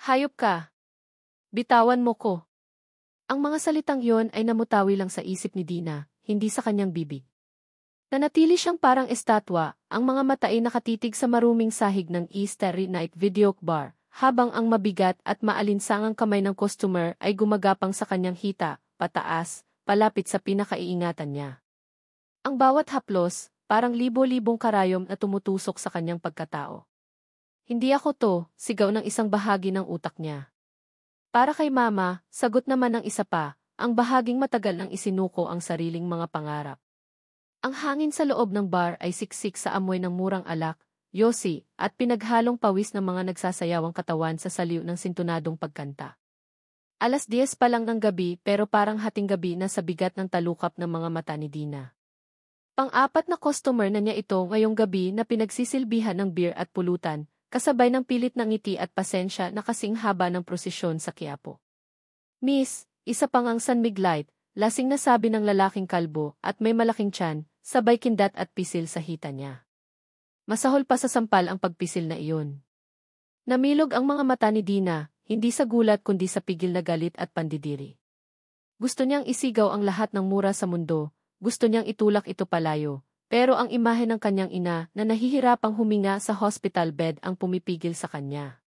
Hayop ka! Bitawan mo ko! Ang mga salitang yon ay namutawi lang sa isip ni Dina, hindi sa kanyang bibig. Nanatili siyang parang estatwa, ang mga mata ay nakatitig sa maruming sahig ng Starry Night Video Bar, habang ang mabigat at maalinsangang kamay ng customer ay gumagapang sa kanyang hita, pataas, palapit sa pinakaiingatan niya. Ang bawat haplos, parang libo-libong karayom na tumutusok sa kanyang pagkatao. Hindi ako to, sigaw ng isang bahagi ng utak niya. Para kay Mama, sagot naman ng isa pa, ang bahaging matagal nang isinuko ang sariling mga pangarap. Ang hangin sa loob ng bar ay siksik sa amoy ng murang alak, yosi, at pinaghalong pawis ng mga nagsasayawang katawan sa saliw ng sintunadong pagkanta. 10:00 pa lang ng gabi pero parang hating gabi na sa bigat ng talukap ng mga mata ni Dina. Pang-apat na customer na niya ito ngayong gabi na pinagsisilbihan ng beer at pulutan, kasabay ng pilit ng ngiti at pasensya na kasing haba ng prosesyon sa Quiapo. Miss, isa pang ang San Miguelite, lasing na sabi ng lalaking kalbo at may malaking tiyan, sabay kindat at pisil sa hita niya. Masahol pa sa sampal ang pagpisil na iyon. Namilog ang mga mata ni Dina, hindi sa gulat kundi sa pigil na galit at pandidiri. Gusto niyang isigaw ang lahat ng mura sa mundo, gusto niyang itulak ito palayo, pero ang imahe ng kanyang ina na nahihirapang huminga sa hospital bed ang pumipigil sa kanya.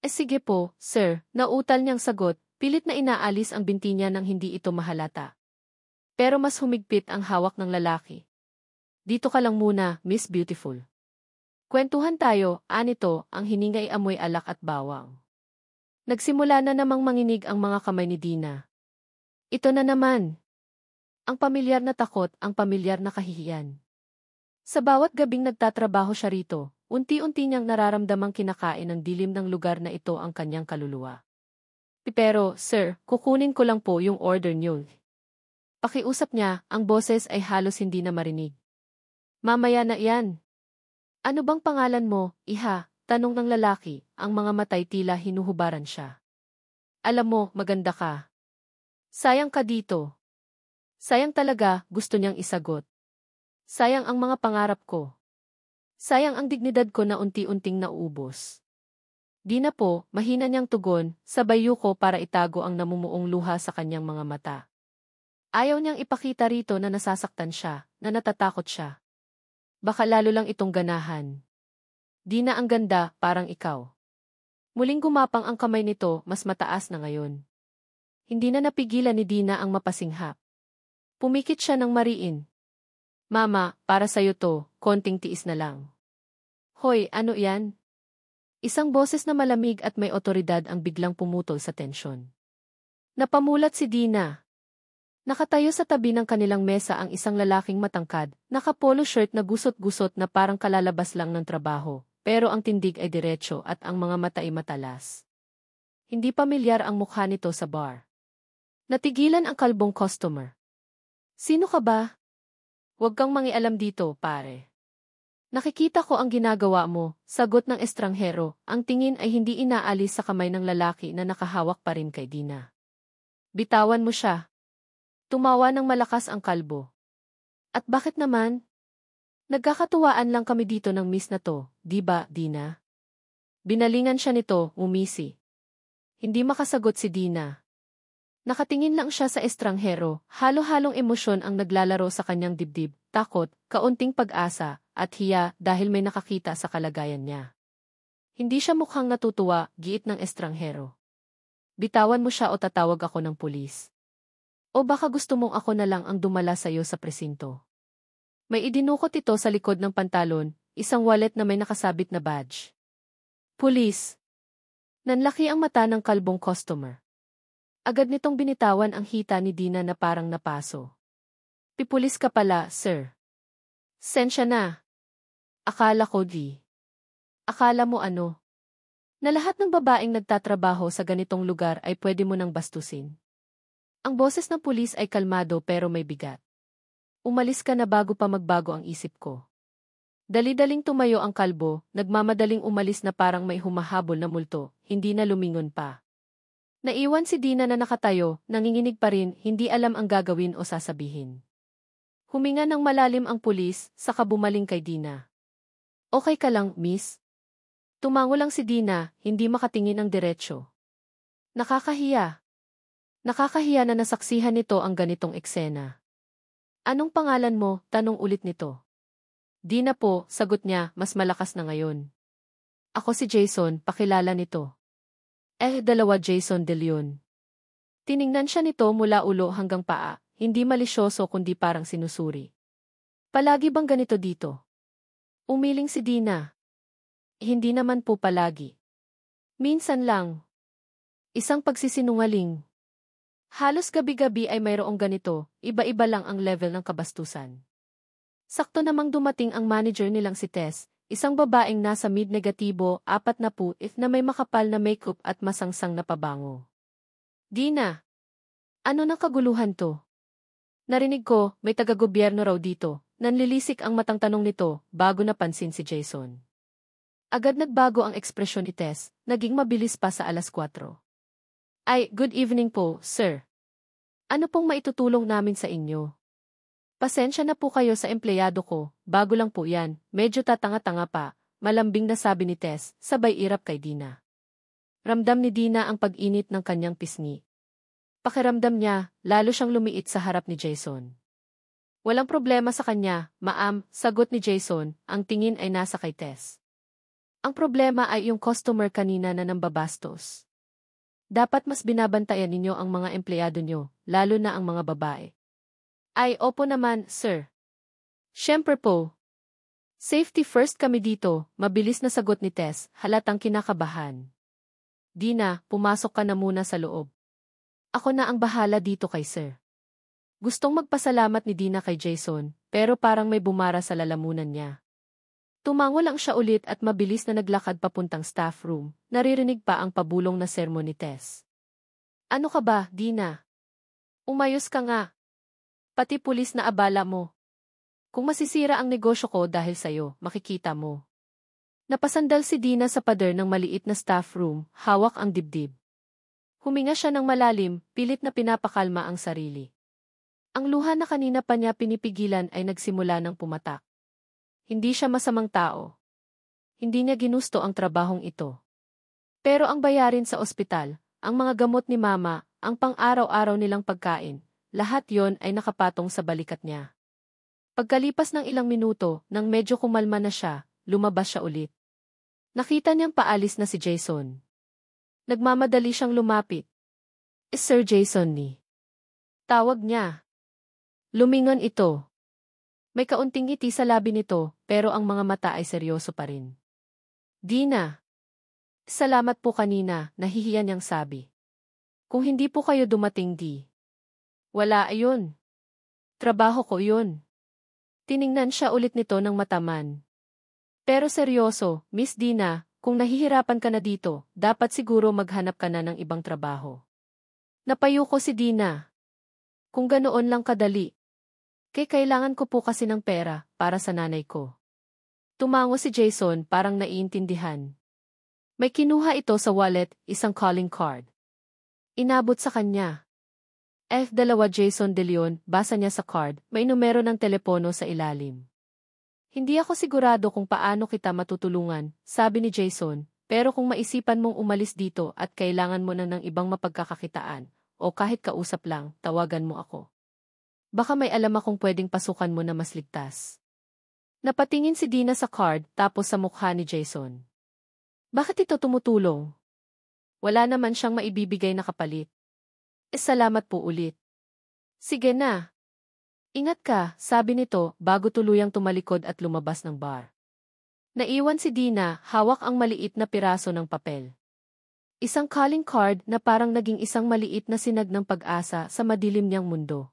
Sige po, sir, nautal niyang sagot, pilit na inaalis ang binti niya nang hindi ito mahalata. Pero mas humigpit ang hawak ng lalaki. Dito ka lang muna, Miss Beautiful. Kwentuhan tayo, anito, ang hininga ay amoy alak at bawang. Nagsimula na namang manginig ang mga kamay ni Dina. Ito na naman. Ang pamilyar na takot, ang pamilyar na kahihiyan. Sa bawat gabing nagtatrabaho siya rito, unti-unti niyang nararamdamang kinakain ng dilim ng lugar na ito ang kanyang kaluluwa. Pero, sir, kukunin ko lang po yung order niyo. Pakiusap niya, ang boses ay halos hindi na marinig. Mamaya na yan. Ano bang pangalan mo, iha? Tanong ng lalaki, ang mga matay tila hinuhubaran siya. Alam mo, maganda ka. Sayang ka dito. Sayang talaga, gusto niyang isagot. Sayang ang mga pangarap ko. Sayang ang dignidad ko na unti-unting nauubos. Di na po, mahina niyang tugon, sabay yuko para itago ang namumuong luha sa kanyang mga mata. Ayaw niyang ipakita rito na nasasaktan siya, na natatakot siya. Baka lalo lang itong ganahan. Di na ang ganda, parang ikaw. Muling gumapang ang kamay nito, mas mataas na ngayon. Hindi na napigilan ni Dina ang mapasinghap. Pumikit siya ng mariin. Mama, para sa'yo to, konting tiis na lang. Hoy, ano yan? Isang boses na malamig at may otoridad ang biglang pumutol sa tensyon. Napamulat si Dina. Nakatayo sa tabi ng kanilang mesa ang isang lalaking matangkad, naka-polo shirt na gusot-gusot na parang kalalabas lang ng trabaho, pero ang tindig ay diretso at ang mga mata ay matalas. Hindi pamilyar ang mukha nito sa bar. Natigilan ang kalbong customer. Sino ka ba? Huwag kang mangialam dito, pare. Nakikita ko ang ginagawa mo, sagot ng estranghero, ang tingin ay hindi inaalis sa kamay ng lalaki na nakahawak pa rin kay Dina. Bitawan mo siya. Tumawa ng malakas ang kalbo. At bakit naman? Nagkakatuwaan lang kami dito ng miss na to, di ba, Dina? Binalingan siya nito, umisi. Hindi makasagot si Dina. Nakatingin lang siya sa estranghero, halo-halong emosyon ang naglalaro sa kanyang dibdib, takot, kaunting pag-asa, at hiya dahil may nakakita sa kalagayan niya. Hindi siya mukhang natutuwa, giit ng estranghero. Bitawan mo siya o tatawag ako ng pulis. O baka gusto mong ako na lang ang dumala sa iyo sa presinto. May idinukot ito sa likod ng pantalon, isang wallet na may nakasabit na badge. Pulis! Nanlaki ang mata ng kalbong customer. Agad nitong binitawan ang hita ni Dina na parang napaso. Pipulis ka pala, sir. Sensya na. Akala ko di. Akala mo ano? Na lahat ng babaeng nagtatrabaho sa ganitong lugar ay pwede mo nang bastusin. Ang boses ng pulis ay kalmado pero may bigat. Umalis ka na bago pa magbago ang isip ko. Dali-daling tumayo ang kalbo, nagmamadaling umalis na parang may humahabol na multo, hindi na lumingon pa. Naiwan si Dina na nakatayo, nanginginig pa rin, hindi alam ang gagawin o sasabihin. Huminga ng malalim ang pulis, saka bumaling kay Dina. Okay ka lang, miss? Tumango lang si Dina, hindi makatingin ng diretsyo. Nakakahiya. Nakakahiya na nasaksihan nito ang ganitong eksena. Anong pangalan mo? Tanong ulit nito. Dina po, sagot niya, mas malakas na ngayon. Ako si Jason, pakilala nito. Dalawa Jason De Leon. Tiningnan siya nito mula ulo hanggang paa, hindi malisyoso kundi parang sinusuri. Palagi bang ganito dito? Umiling si Dina. Hindi naman po palagi. Minsan lang. Isang pagsisinungaling. Halos gabi-gabi ay mayroong ganito, iba-iba lang ang level ng kabastusan. Sakto namang dumating ang manager nilang si Tess, isang babaeng nasa mid-negatibo, 40 na may makapal na makeup at masangsang na pabango. Dina, ano nang kaguluhan to? Narinig ko, may taga-gobyerno raw dito. Nanlilisik ang matang tanong nito, bago napansin si Jason. Agad nagbago ang ekspresyon ni Tess, naging mabilis pa sa 4:00. Ay, good evening po, sir. Ano pong maitutulong namin sa inyo? Pasensya na po kayo sa empleyado ko, bago lang po yan, medyo tatanga-tanga pa, malambing na sabi ni Tess, sabay irap kay Dina. Ramdam ni Dina ang pag-init ng kanyang pisngi. Pakiramdam niya, lalo siyang lumiit sa harap ni Jason. Walang problema sa kanya, ma'am, sagot ni Jason, ang tingin ay nasa kay Tess. Ang problema ay yung customer kanina na nambabastos. Dapat mas binabantayan ninyo ang mga empleyado nyo, lalo na ang mga babae. Ay, opo naman, sir. Siyempre po. Safety first kami dito, mabilis na sagot ni Tess, halatang kinakabahan. Dina, pumasok ka na muna sa loob. Ako na ang bahala dito kay sir. Gustong magpasalamat ni Dina kay Jason, pero parang may bumara sa lalamunan niya. Tumango lang siya ulit at mabilis na naglakad papuntang staff room, naririnig pa ang pabulong na sermon ni Tess. Ano ka ba, Dina? Umayos ka nga. Pati pulis na abala mo. Kung masisira ang negosyo ko dahil sa'yo, makikita mo. Napasandal si Dina sa pader ng maliit na staff room, hawak ang dibdib. Huminga siya ng malalim, pilit na pinapakalma ang sarili. Ang luha na kanina pa niya pinipigilan ay nagsimula ng pumatak. Hindi siya masamang tao. Hindi niya ginusto ang trabahong ito. Pero ang bayarin sa ospital, ang mga gamot ni mama, ang pang-araw-araw nilang pagkain, lahat yon ay nakapatong sa balikat niya. Pagkalipas ng ilang minuto, nang medyo kumalma na siya, lumabas siya ulit. Nakita niyang paalis na si Jason. Nagmamadali siyang lumapit. Sir Jason ni. Tawag niya. Lumingon ito. May kaunting ngiti sa labi nito, pero ang mga mata ay seryoso pa rin. Dina. Salamat po kanina, nahihiya niyang sabi. Kung hindi po kayo dumating wala ayun. Trabaho ko yun. Tiningnan siya ulit nito ng mataman. Pero seryoso, Miss Dina, kung nahihirapan ka na dito, dapat siguro maghanap ka na ng ibang trabaho. Napayo ko si Dina. Kung ganoon lang kadali. Kailangan ko po kasi ng pera, para sa nanay ko. Tumango si Jason, parang naiintindihan. May kinuha ito sa wallet, isang calling card. Inabot sa kanya. Dalawa Jason De Leon, basa niya sa card, may numero ng telepono sa ilalim. Hindi ako sigurado kung paano kita matutulungan, sabi ni Jason, pero kung maisipan mong umalis dito at kailangan mo na ng ibang mapagkakakitaan, o kahit kausap lang, tawagan mo ako. Baka may alam akong pwedeng pasukan mo na mas ligtas. Napatingin si Dina sa card tapos sa mukha ni Jason. Bakit ito tumutulong? Wala naman siyang maibibigay na kapalit. Salamat po ulit. Sige na. Ingat ka, sabi nito bago tuluyang tumalikod at lumabas ng bar. Naiwan si Dina, hawak ang maliit na piraso ng papel. Isang calling card na parang naging isang maliit na sinag ng pag-asa sa madilim niyang mundo.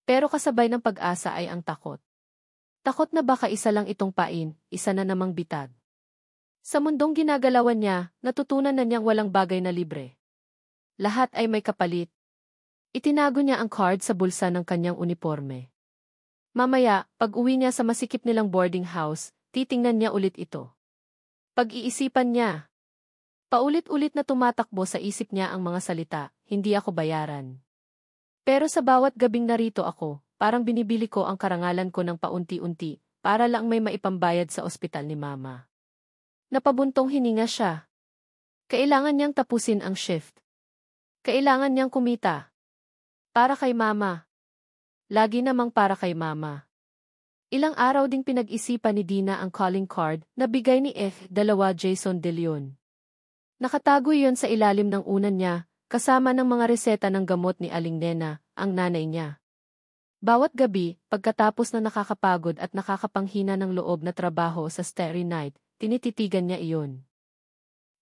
Pero kasabay ng pag-asa ay ang takot. Takot na baka isa lang itong pain, isa na namang bitag. Sa mundong ginagalawan niya, natutunan na niyang walang bagay na libre. Lahat ay may kapalit. Itinago niya ang card sa bulsa ng kanyang uniforme. Mamaya, pag-uwi niya sa masikip nilang boarding house, titingnan niya ulit ito. Pag-iisipan niya. Paulit-ulit na tumatakbo sa isip niya ang mga salita, hindi ako bayaran. Pero sa bawat gabing narito ako, parang binibili ko ang karangalan ko ng paunti-unti, para lang may maipambayad sa ospital ni mama. Napabuntong hininga siya. Kailangan niyang tapusin ang shift. Kailangan niyang kumita. Para kay mama. Lagi namang para kay mama. Ilang araw ding pinag-isipan ni Dina ang calling card na bigay ni F2 Jason De Leon. Nakatago iyon sa ilalim ng unan niya, kasama ng mga reseta ng gamot ni Aling Nena, ang nanay niya. Bawat gabi, pagkatapos na nakakapagod at nakakapanghina ng loob na trabaho sa Starry Night, tinititigan niya iyon.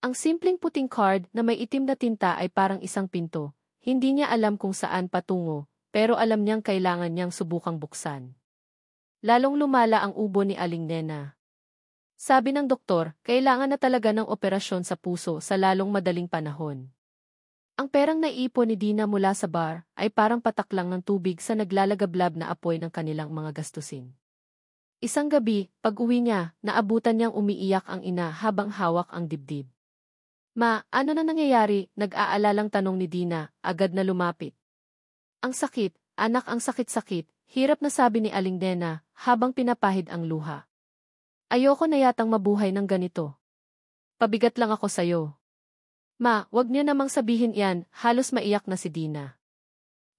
Ang simpleng puting card na may itim na tinta ay parang isang pinto. Hindi niya alam kung saan patungo, pero alam niyang kailangan niyang subukang buksan. Lalong lumala ang ubo ni Aling Nena. Sabi ng doktor, kailangan na talaga ng operasyon sa puso sa lalong madaling panahon. Ang perang naipon ni Dina mula sa bar ay parang patak lang ng tubig sa naglalagablab na apoy ng kanilang mga gastusin. Isang gabi, pag-uwi niya, naabutan niyang umiiyak ang ina habang hawak ang dibdib. Ma, ano na nangyayari? Nag-aalalang tanong ni Dina, agad na lumapit. Ang sakit, anak, ang sakit-sakit, hirap na sabi ni Aling Nena habang pinapahid ang luha. Ayoko na yatang mabuhay ng ganito. Pabigat lang ako sayo. Ma, wag niya namang sabihin yan, halos maiyak na si Dina.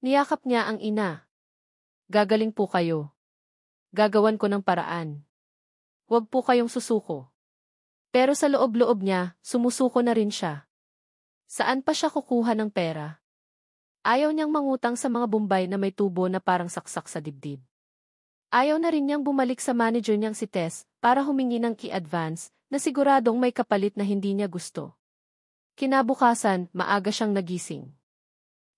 Niyakap niya ang ina. Gagaling po kayo. Gagawan ko ng paraan. Wag po kayong susuko. Pero sa loob-loob niya, sumusuko na rin siya. Saan pa siya kukuha ng pera? Ayaw niyang mangutang sa mga Bombay na may tubo na parang saksak sa dibdib. Ayaw na rin niyang bumalik sa manager niyang si Tess para humingi ng key advance na siguradong may kapalit na hindi niya gusto. Kinabukasan, maaga siyang nagising.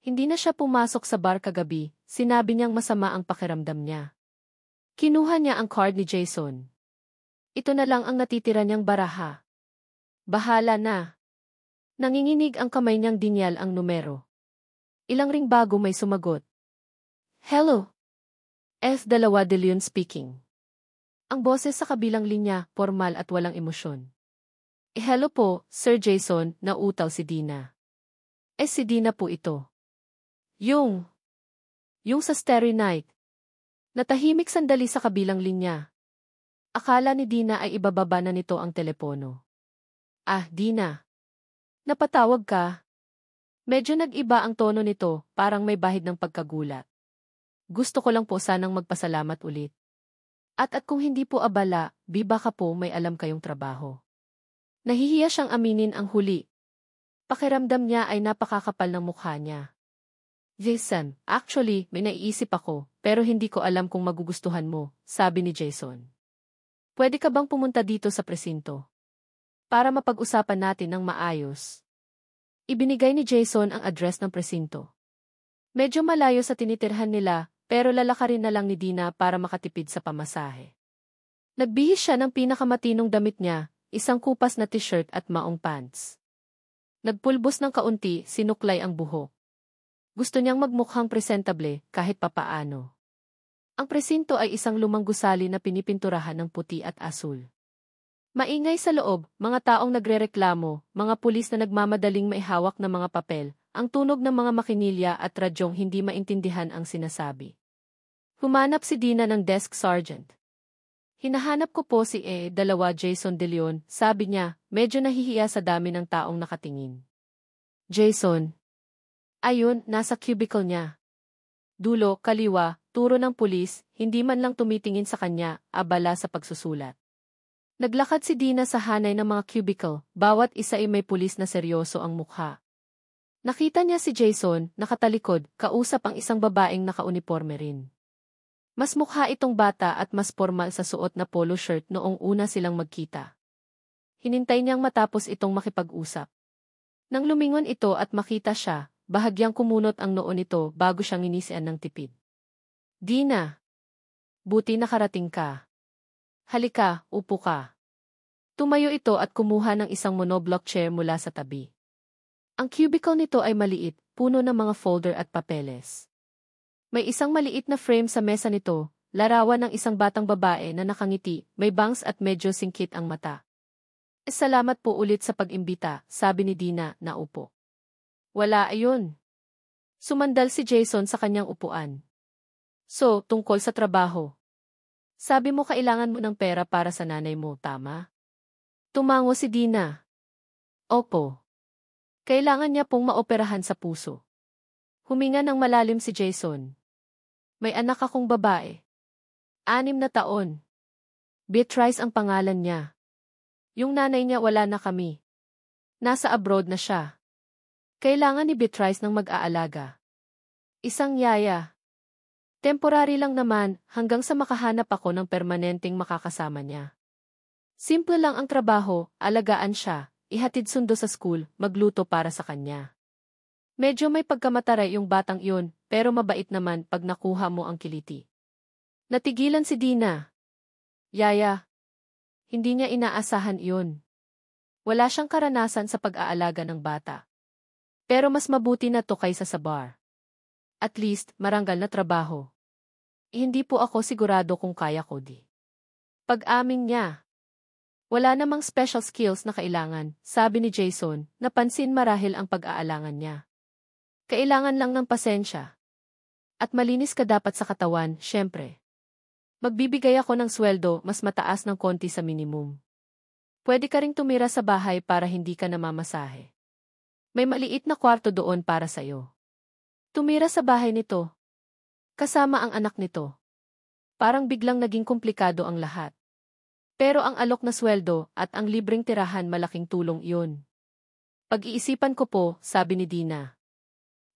Hindi na siya pumasok sa bar kagabi, sinabi niyang masama ang pakiramdam niya. Kinuha niya ang card ni Jason. Ito na lang ang natitira niyang baraha. Bahala na. Nanginginig ang kamay niyang dinyal ang numero. Ilang ring bago may sumagot. Hello. F2 De Leon speaking. Ang boses sa kabilang linya, formal at walang emosyon. Hello po, Sir Jason, nautaw si Dina. Si Dina po ito. Yung sa Starry Night. Natahimik sandali sa kabilang linya. Akala ni Dina ay ibababa na nito ang telepono. Ah, Dina. Napatawag ka? Medyo nag-iba ang tono nito, parang may bahid ng pagkagulat. Gusto ko lang po sanang magpasalamat ulit. At kung hindi po abala, baka po may alam kayong trabaho. Nahihiya siyang aminin ang huli. Pakiramdam niya ay napakakapal ng mukha niya. Jason, actually, may naiisip ako, pero hindi ko alam kung magugustuhan mo, sabi ni Jason. Pwede ka bang pumunta dito sa presinto? Para mapag-usapan natin ng maayos. Ibinigay ni Jason ang address ng presinto. Medyo malayo sa tinitirhan nila, pero lalakarin na lang ni Dina para makatipid sa pamasahe. Nagbihis siya ng pinakamatinong damit niya, isang kupas na t-shirt at maong pants. Nagpulbos ng kaunti, sinuklay ang buhok. Gusto niyang magmukhang presentable kahit papaano. Ang presinto ay isang lumang gusali na pinipinturahan ng puti at asul. Maingay sa loob, mga taong nagrereklamo, mga pulis na nagmamadaling maihawak ng mga papel, ang tunog ng mga makinilya at radyong hindi maintindihan ang sinasabi. Humanap si Dina ng desk sergeant. Hinahanap ko po si E2 Jason De Leon, sabi niya, medyo nahihiya sa dami ng taong nakatingin. Jason. Ayun, nasa cubicle niya. Dulo, kaliwa, turo ng pulis, hindi man lang tumitingin sa kanya, abala sa pagsusulat. Naglakad si Dina sa hanay ng mga cubicle, bawat isa ay may pulis na seryoso ang mukha. Nakita niya si Jason, nakatalikod, kausap ang isang babaeng nakauniporme rin. Mas mukha itong bata at mas formal sa suot na polo shirt noong una silang magkita. Hinintay niyang matapos itong makipag-usap. Nang lumingon ito at makita siya, bahagyang kumunot ang noo nito bago siyang inisian ng tipid. Dina. Buti nakarating ka. Halika, upo ka. Tumayo ito at kumuha ng isang monoblock chair mula sa tabi. Ang cubicle nito ay maliit, puno ng mga folder at papeles. May isang maliit na frame sa mesa nito, larawan ng isang batang babae na nakangiti, may bangs at medyo singkit ang mata. Salamat po ulit sa pag-imbita, sabi ni Dina, na upo. Wala ayun. Sumandal si Jason sa kanyang upuan. So, tungkol sa trabaho. Sabi mo kailangan mo ng pera para sa nanay mo, tama? Tumango si Dina. Opo. Kailangan niya pong maoperahan sa puso. Huminga ng malalim si Jason. May anak akong babae. 6 na taon. Beatrice ang pangalan niya. Yung nanay niya wala na kami. Nasa abroad na siya. Kailangan ni Beatrice ng mag-aalaga. Isang yaya. Temporary lang naman hanggang sa makahanap ako ng permanenteng makakasama niya. Simple lang ang trabaho, alagaan siya, ihatid sundo sa school, magluto para sa kanya. Medyo may pagkamataray yung batang iyon, pero mabait naman pag nakuha mo ang kiliti. Natigilan si Dina. Yaya. Hindi niya inaasahan iyon. Wala siyang karanasan sa pag-aalaga ng bata. Pero mas mabuti na to kaysa sa bar. At least, maranggal na trabaho. Hindi po ako sigurado kung kaya ko di. Pag-amin niya. Wala namang special skills na kailangan, sabi ni Jason, napansin marahil ang pag-aalangan niya. Kailangan lang ng pasensya. At malinis ka dapat sa katawan, syempre. Magbibigay ako ng sweldo mas mataas ng konti sa minimum. Pwede ka ring tumira sa bahay para hindi ka namamasahe. May maliit na kwarto doon para sa'yo. Tumira sa bahay nito. Kasama ang anak nito. Parang biglang naging komplikado ang lahat. Pero ang alok na sweldo at ang libreng tirahan malaking tulong iyon. Pag-iisipan ko po, sabi ni Dina.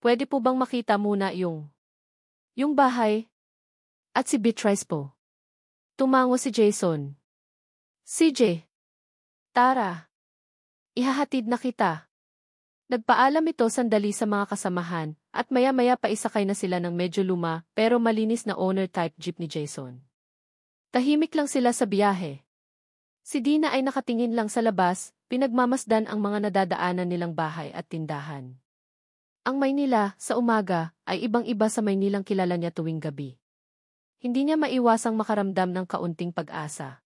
Pwede po bang makita muna yung bahay? At si Beatrice po. Tumango si Jason. CJ. Tara. Ihahatid na kita. Nagpaalam ito sandali sa mga kasamahan, at maya-maya pa isakay na sila ng medyo luma pero malinis na owner-type jeep ni Jason. Tahimik lang sila sa biyahe. Si Dina ay nakatingin lang sa labas, pinagmamasdan ang mga nadadaanan nilang bahay at tindahan. Ang Maynila, sa umaga, ay ibang-iba sa Maynilang kilala niya tuwing gabi. Hindi niya maiwasang makaramdam ng kaunting pag-asa.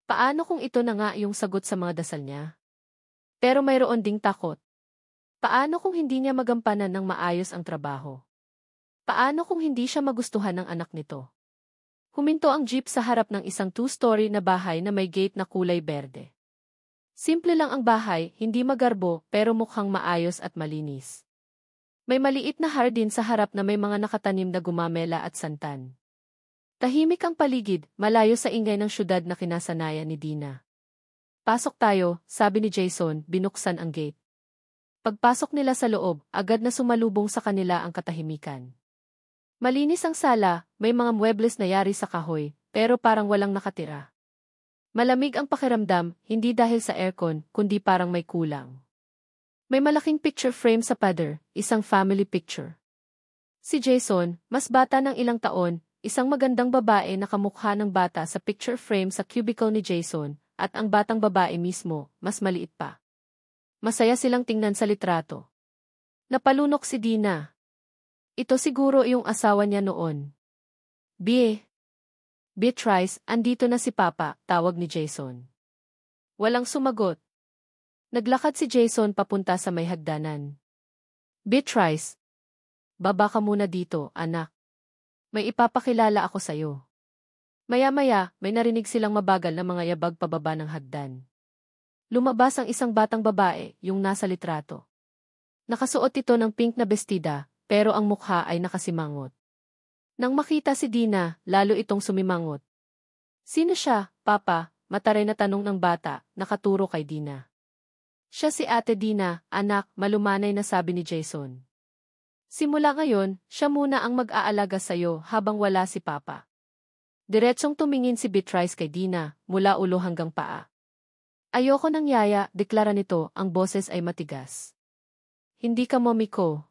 Paano kung ito na nga yung sagot sa mga dasal niya? Pero mayroon ding takot. Paano kung hindi niya magampanan ng maayos ang trabaho? Paano kung hindi siya magustuhan ng anak nito? Huminto ang jeep sa harap ng isang 2-story na bahay na may gate na kulay berde. Simple lang ang bahay, hindi magarbo pero mukhang maayos at malinis. May maliit na hardin sa harap na may mga nakatanim na gumamela at santan. Tahimik ang paligid, malayo sa ingay ng syudad na kinasanayan ni Dina. Pasok tayo, sabi ni Jason, binuksan ang gate. Pagpasok nila sa loob, agad na sumalubong sa kanila ang katahimikan. Malinis ang sala, may mga muebles na yari sa kahoy, pero parang walang nakatira. Malamig ang pakiramdam, hindi dahil sa aircon, kundi parang may kulang. May malaking picture frame sa pader, isang family picture. Si Jason, mas bata ng ilang taon, isang magandang babae na kamukha ng bata sa picture frame sa cubicle ni Jason, at ang batang babae mismo, mas maliit pa. Masaya silang tingnan sa litrato. Napalunok si Dina. Ito siguro yung asawa niya noon. Beatrice, andito na si Papa, tawag ni Jason. Walang sumagot. Naglakad si Jason papunta sa may hagdanan. Beatrice, baba ka muna dito, anak. May ipapakilala ako sa'yo. Maya-maya, may narinig silang mabagal na mga yabag pababa ng hagdan. Lumabas ang isang batang babae, yung nasa litrato. Nakasuot ito ng pink na bestida, pero ang mukha ay nakasimangot. Nang makita si Dina, lalo itong sumimangot. Sino siya, Papa? Mataray na tanong ng bata, nakaturo kay Dina. Siya si Ate Dina, anak, malumanay na sabi ni Jason. Simula ngayon, siya muna ang mag-aalaga sa'yo habang wala si Papa. Diretsong tumingin si Beatrice kay Dina, mula ulo hanggang paa. Ayoko ng yaya, deklara nito, ang boses ay matigas. Hindi ka mommy ko.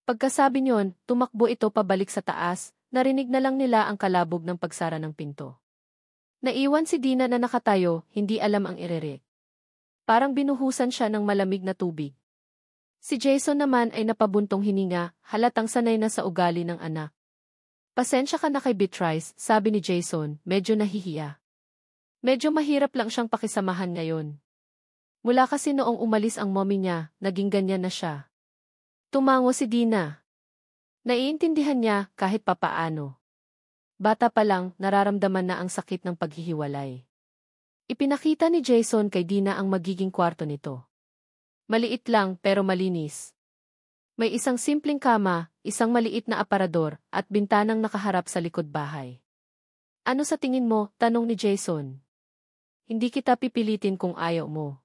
Pagkasabi niyon, tumakbo ito pabalik sa taas, narinig na lang nila ang kalabog ng pagsara ng pinto. Naiwan si Dina na nakatayo, hindi alam ang irerek. Parang binuhusan siya ng malamig na tubig. Si Jason naman ay napabuntong hininga, halatang sanay na sa ugali ng anak. Pasensya ka na kay Beatrice, sabi ni Jason, medyo nahihiya. Medyo mahirap lang siyang pakisamahan ngayon. Mula kasi noong umalis ang mommy niya, naging ganyan na siya. Tumango si Dina. Naiintindihan niya kahit papaano. Bata pa lang, nararamdaman na ang sakit ng paghihiwalay. Ipinakita ni Jason kay Dina ang magiging kwarto nito. Maliit lang pero malinis. May isang simpleng kama, isang maliit na aparador, at bintanang nakaharap sa likod bahay. Ano sa tingin mo? Tanong ni Jason. Hindi kita pipilitin kung ayaw mo.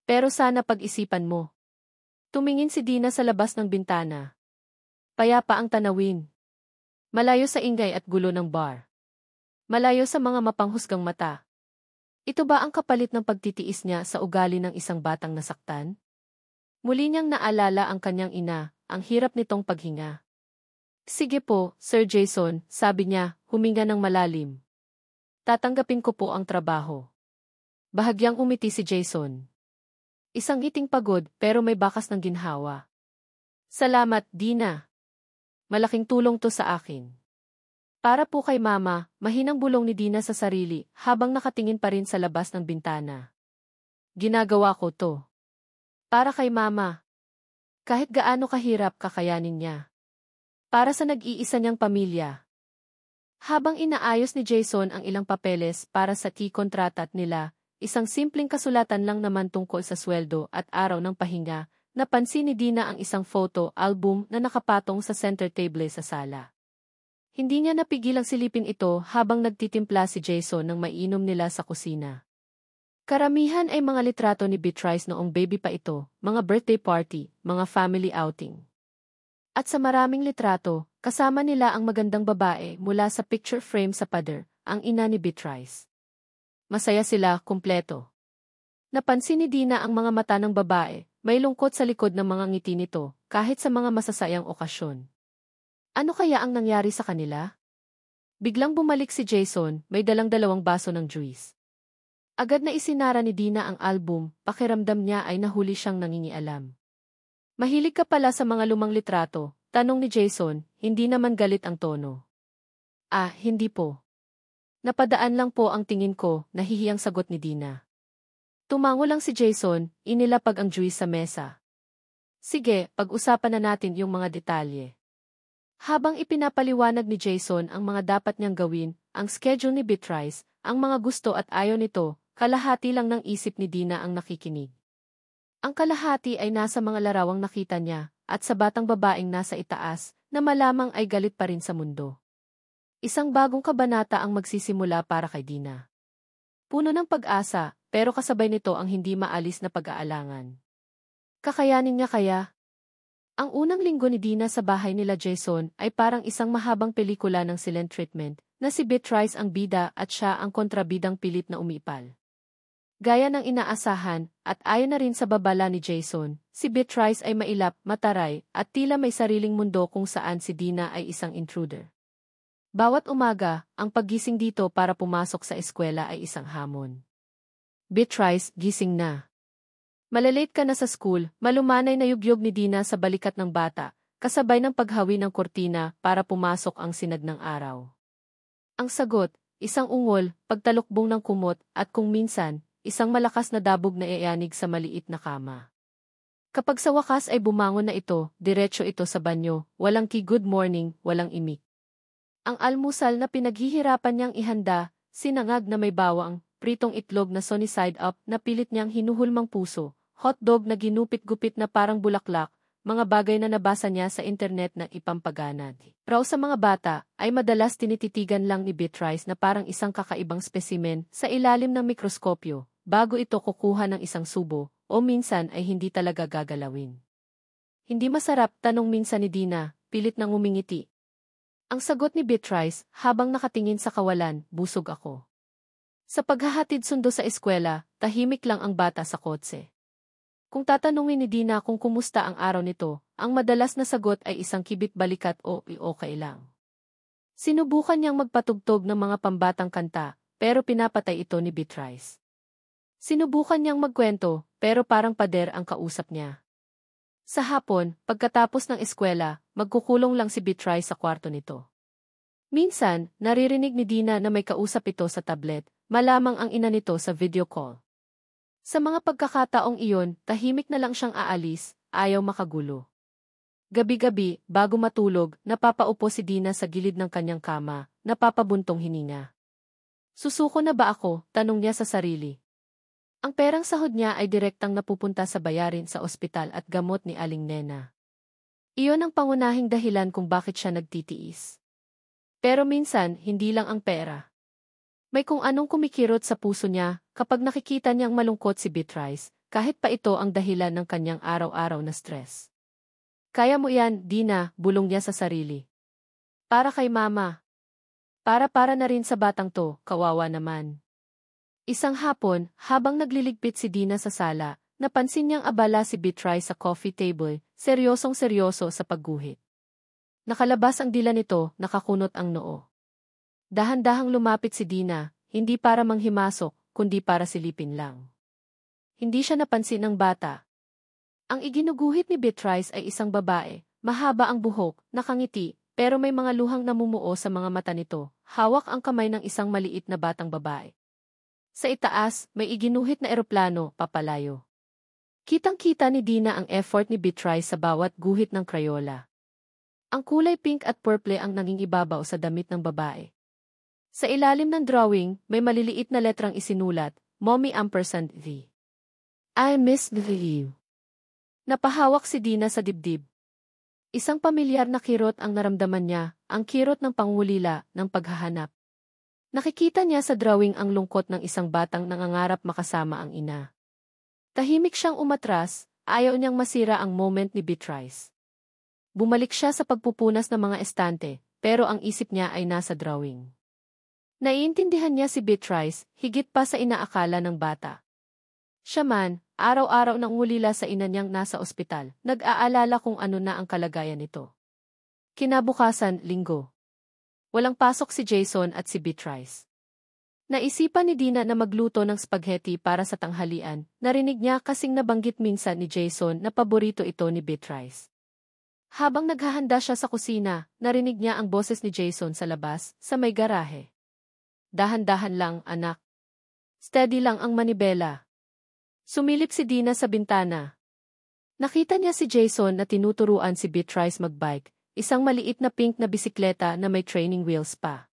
Pero sana pag-isipan mo. Tumingin si Dina sa labas ng bintana. Payapa ang tanawin. Malayo sa ingay at gulo ng bar. Malayo sa mga mapanghusgang mata. Ito ba ang kapalit ng pagtitiis niya sa ugali ng isang batang nasaktan? Muli niyang naalala ang kanyang ina, ang hirap nitong paghinga. Sige po, Sir Jason, sabi niya, huminga ng malalim. Tatanggapin ko po ang trabaho. Bahagyang umiti si Jason. Isang ngiting pagod pero may bakas ng ginhawa. Salamat, Dina. Malaking tulong to sa akin. Para po kay Mama, mahinang bulong ni Dina sa sarili habang nakatingin pa rin sa labas ng bintana. Ginagawa ko to. Para kay Mama. Kahit gaano kahirap kakayanin niya. Para sa nag-iisa niyang pamilya. Habang inaayos ni Jason ang ilang papeles para sa kontratat nila, isang simpleng kasulatan lang naman tungkol sa sweldo at araw ng pahinga, napansin ni Dina ang isang photo album na nakapatong sa center table sa sala. Hindi niya napigilang silipin ito habang nagtitimpla si Jason ng mainom nila sa kusina. Karamihan ay mga litrato ni Beatrice noong baby pa ito, mga birthday party, mga family outing. At sa maraming litrato, kasama nila ang magandang babae mula sa picture frame sa pader, ang ina ni Beatrice. Masaya sila, kumpleto. Napansin ni Dina ang mga mata ng babae, may lungkot sa likod ng mga ngiti nito, kahit sa mga masasayang okasyon. Ano kaya ang nangyari sa kanila? Biglang bumalik si Jason, may dalang-dalawang baso ng juice. Agad na isinara ni Dina ang album, pakiramdam niya ay nahuli siyang nangingialam. Mahilig ka pala sa mga lumang litrato, tanong ni Jason, hindi naman galit ang tono. Ah, hindi po. Napadaan lang po ang tingin ko, nahihiyang sagot ni Dina. Tumango lang si Jason, inilapag ang juice sa mesa. Sige, pag-usapan na natin yung mga detalye. Habang ipinapaliwanag ni Jason ang mga dapat niyang gawin, ang schedule ni Beatrice, ang mga gusto at ayaw nito, kalahati lang ng isip ni Dina ang nakikinig. Ang kalahati ay nasa mga larawang nakita niya, at sa batang babaeng nasa itaas, na malamang ay galit pa rin sa mundo. Isang bagong kabanata ang magsisimula para kay Dina. Puno ng pag-asa, pero kasabay nito ang hindi maalis na pag-aalangan. Kakayanin niya kaya? Ang unang linggo ni Dina sa bahay nila Jason ay parang isang mahabang pelikula ng silent treatment, na si Beatrice ang bida at siya ang kontrabidang pilit na umipal. Gaya ng inaasahan, at ayon na rin sa babala ni Jason, si Beatrice ay mailap, mataray, at tila may sariling mundo kung saan si Dina ay isang intruder. Bawat umaga, ang paggising dito para pumasok sa eskwela ay isang hamon. Beatrice, gising na. Malalate ka na sa school, malumanay na yugyog ni Dina sa balikat ng bata, kasabay ng paghawi ng kortina para pumasok ang sinag ng araw. Ang sagot, isang ungol, pagtalukbong ng kumot, at kung minsan, isang malakas na dabog na iayanig sa maliit na kama. Kapag sa wakas ay bumangon na ito, diretso ito sa banyo, walang good morning, walang imik. Ang almusal na pinaghihirapan niyang ihanda, sinangag na may bawang, pritong itlog na sunny side up na pilit niyang hinuhulmang puso, hotdog na ginupit-gupit na parang bulaklak, mga bagay na nabasa niya sa internet na ipampagana. Raw sa mga bata, ay madalas tinititigan lang ni Beatrice na parang isang kakaibang spesimen sa ilalim ng mikroskopyo, bago ito kukuha ng isang subo, o minsan ay hindi talaga gagalawin. Hindi masarap, tanong minsan ni Dina, pilit nang umingiti. Ang sagot ni Beatrice, habang nakatingin sa kawalan, busog ako. Sa paghahatid sundo sa eskwela, tahimik lang ang bata sa kotse. Kung tatanungin ni Dina kung kumusta ang araw nito, ang madalas na sagot ay isang kibit balikat o okay lang. Sinubukan niyang magpatugtog ng mga pambatang kanta, pero pinapatay ito ni Beatrice. Sinubukan niyang magkwento, pero parang pader ang kausap niya. Sa hapon, pagkatapos ng eskwela, magkukulong lang si Beatrice sa kwarto nito. Minsan, naririnig ni Dina na may kausap ito sa tablet, malamang ang ina nito sa video call. Sa mga pagkakataong iyon, tahimik na lang siyang aalis, ayaw makagulo. Gabi-gabi, bago matulog, napapaupo si Dina sa gilid ng kanyang kama, napapabuntong hininga. Susuko na ba ako? Tanong niya sa sarili. Ang perang sahod niya ay direktang napupunta sa bayarin sa ospital at gamot ni Aling Nena. Iyon ang pangunahing dahilan kung bakit siya nagtitiis. Pero minsan, hindi lang ang pera. May kung anong kumikirot sa puso niya kapag nakikita niyang malungkot si Beatrice, kahit pa ito ang dahilan ng kanyang araw-araw na stress. Kaya mo yan, Dina, bulong niya sa sarili. Para kay mama. Para na rin sa batang to, kawawa naman. Isang hapon, habang nagliligpit si Dina sa sala, napansin niyang abala si Beatrice sa coffee table, seryosong-seryoso sa pagguhit. Nakalabas ang dila nito, nakakunot ang noo. Dahan-dahang lumapit si Dina, hindi para manghimasok, kundi para silipin lang. Hindi siya napansin ng bata. Ang iginuguhit ni Beatrice ay isang babae, mahaba ang buhok, nakangiti, pero may mga luhang namumuo sa mga mata nito, hawak ang kamay ng isang maliit na batang babae. Sa itaas, may iginuhit na eroplano, papalayo. Kitang-kita ni Dina ang effort ni Beatrice sa bawat guhit ng Crayola. Ang kulay pink at purple ang naging ibabaw sa damit ng babae. Sa ilalim ng drawing, may maliliit na letrang isinulat, Mommy &V. I miss you. Napahawak si Dina sa dibdib. Isang pamilyar na kirot ang naramdaman niya, ang kirot ng pangulila, ng paghahanap. Nakikita niya sa drawing ang lungkot ng isang batang nangangarap makasama ang ina. Tahimik siyang umatras, ayaw niyang masira ang moment ni Beatrice. Bumalik siya sa pagpupunas ng mga estante, pero ang isip niya ay nasa drawing. Naiintindihan niya si Beatrice, higit pa sa inaakala ng bata. Siya man, araw-araw nang ngulila sa ina niyang nasa ospital, nag-aalala kung ano na ang kalagayan nito. Kinabukasan, Linggo. Walang pasok si Jason at si Beatrice. Naisipan ni Dina na magluto ng spaghetti para sa tanghalian, narinig niya kasing nabanggit minsan ni Jason na paborito ito ni Beatrice. Habang naghahanda siya sa kusina, narinig niya ang boses ni Jason sa labas, sa may garahe. Dahan-dahan lang, anak. Steady lang ang manibela. Sumilip si Dina sa bintana. Nakita niya si Jason na tinuturuan si Beatrice magbike, isang maliit na pink na bisikleta na may training wheels pa.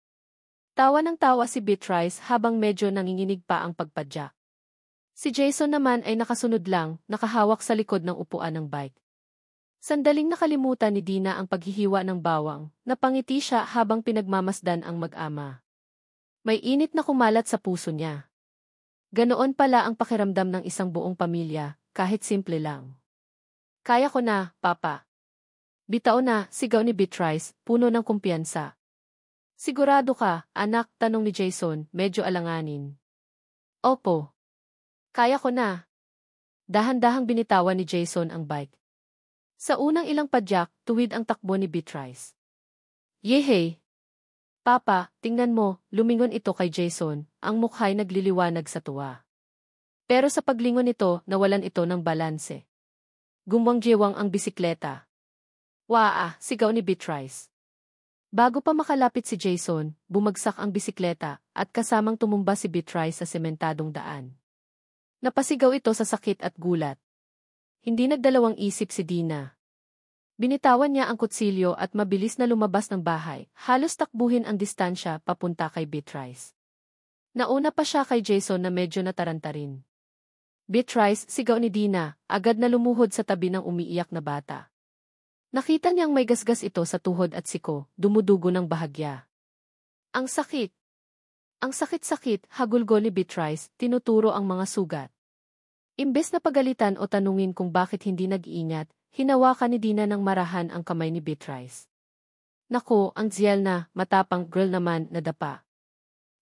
Tawa ng tawa si Beatrice habang medyo nanginginig pa ang pagpadyak. Si Jason naman ay nakasunod lang, nakahawak sa likod ng upuan ng bike. Sandaling nakalimutan ni Dina ang paghihiwa ng bawang, napangiti siya habang pinagmamasdan ang mag-ama. May init na kumalat sa puso niya. Ganoon pala ang pakiramdam ng isang buong pamilya, kahit simple lang. Kaya ko na, Papa. Bitaw na, sigaw ni Beatrice, puno ng kumpiyansa. Sigurado ka, anak, tanong ni Jason, medyo alanganin. Opo. Kaya ko na. Dahan-dahang binitawan ni Jason ang bike. Sa unang ilang padyak, tuwid ang takbo ni Beatrice. Yehey! Papa, tingnan mo, lumingon ito kay Jason, ang mukha'y nagliliwanag sa tuwa. Pero sa paglingon nito, nawalan ito ng balanse. Gumwang-jewang ang bisikleta. Waa, sigaw ni Beatrice. Bago pa makalapit si Jason, bumagsak ang bisikleta at kasamang tumumba si Beatrice sa sementadong daan. Napasigaw ito sa sakit at gulat. Hindi nagdalawang isip si Dina. Binitawan niya ang kutsilyo at mabilis na lumabas ng bahay, halos takbuhin ang distansya papunta kay Beatrice. Nauna pa siya kay Jason na medyo nataranta rin. Beatrice, sigaw ni Dina, agad na lumuhod sa tabi ng umiiyak na bata. Nakita niyang may gasgas ito sa tuhod at siko, dumudugo ng bahagya. Ang sakit! Ang sakit-sakit, hagulgol ni Beatrice, tinuturo ang mga sugat. Imbes na pagalitan o tanungin kung bakit hindi nag-iingat, hinawakan ni Dina ng marahan ang kamay ni Beatrice. Nako, ang Ziel na, matapang girl naman, nadapa.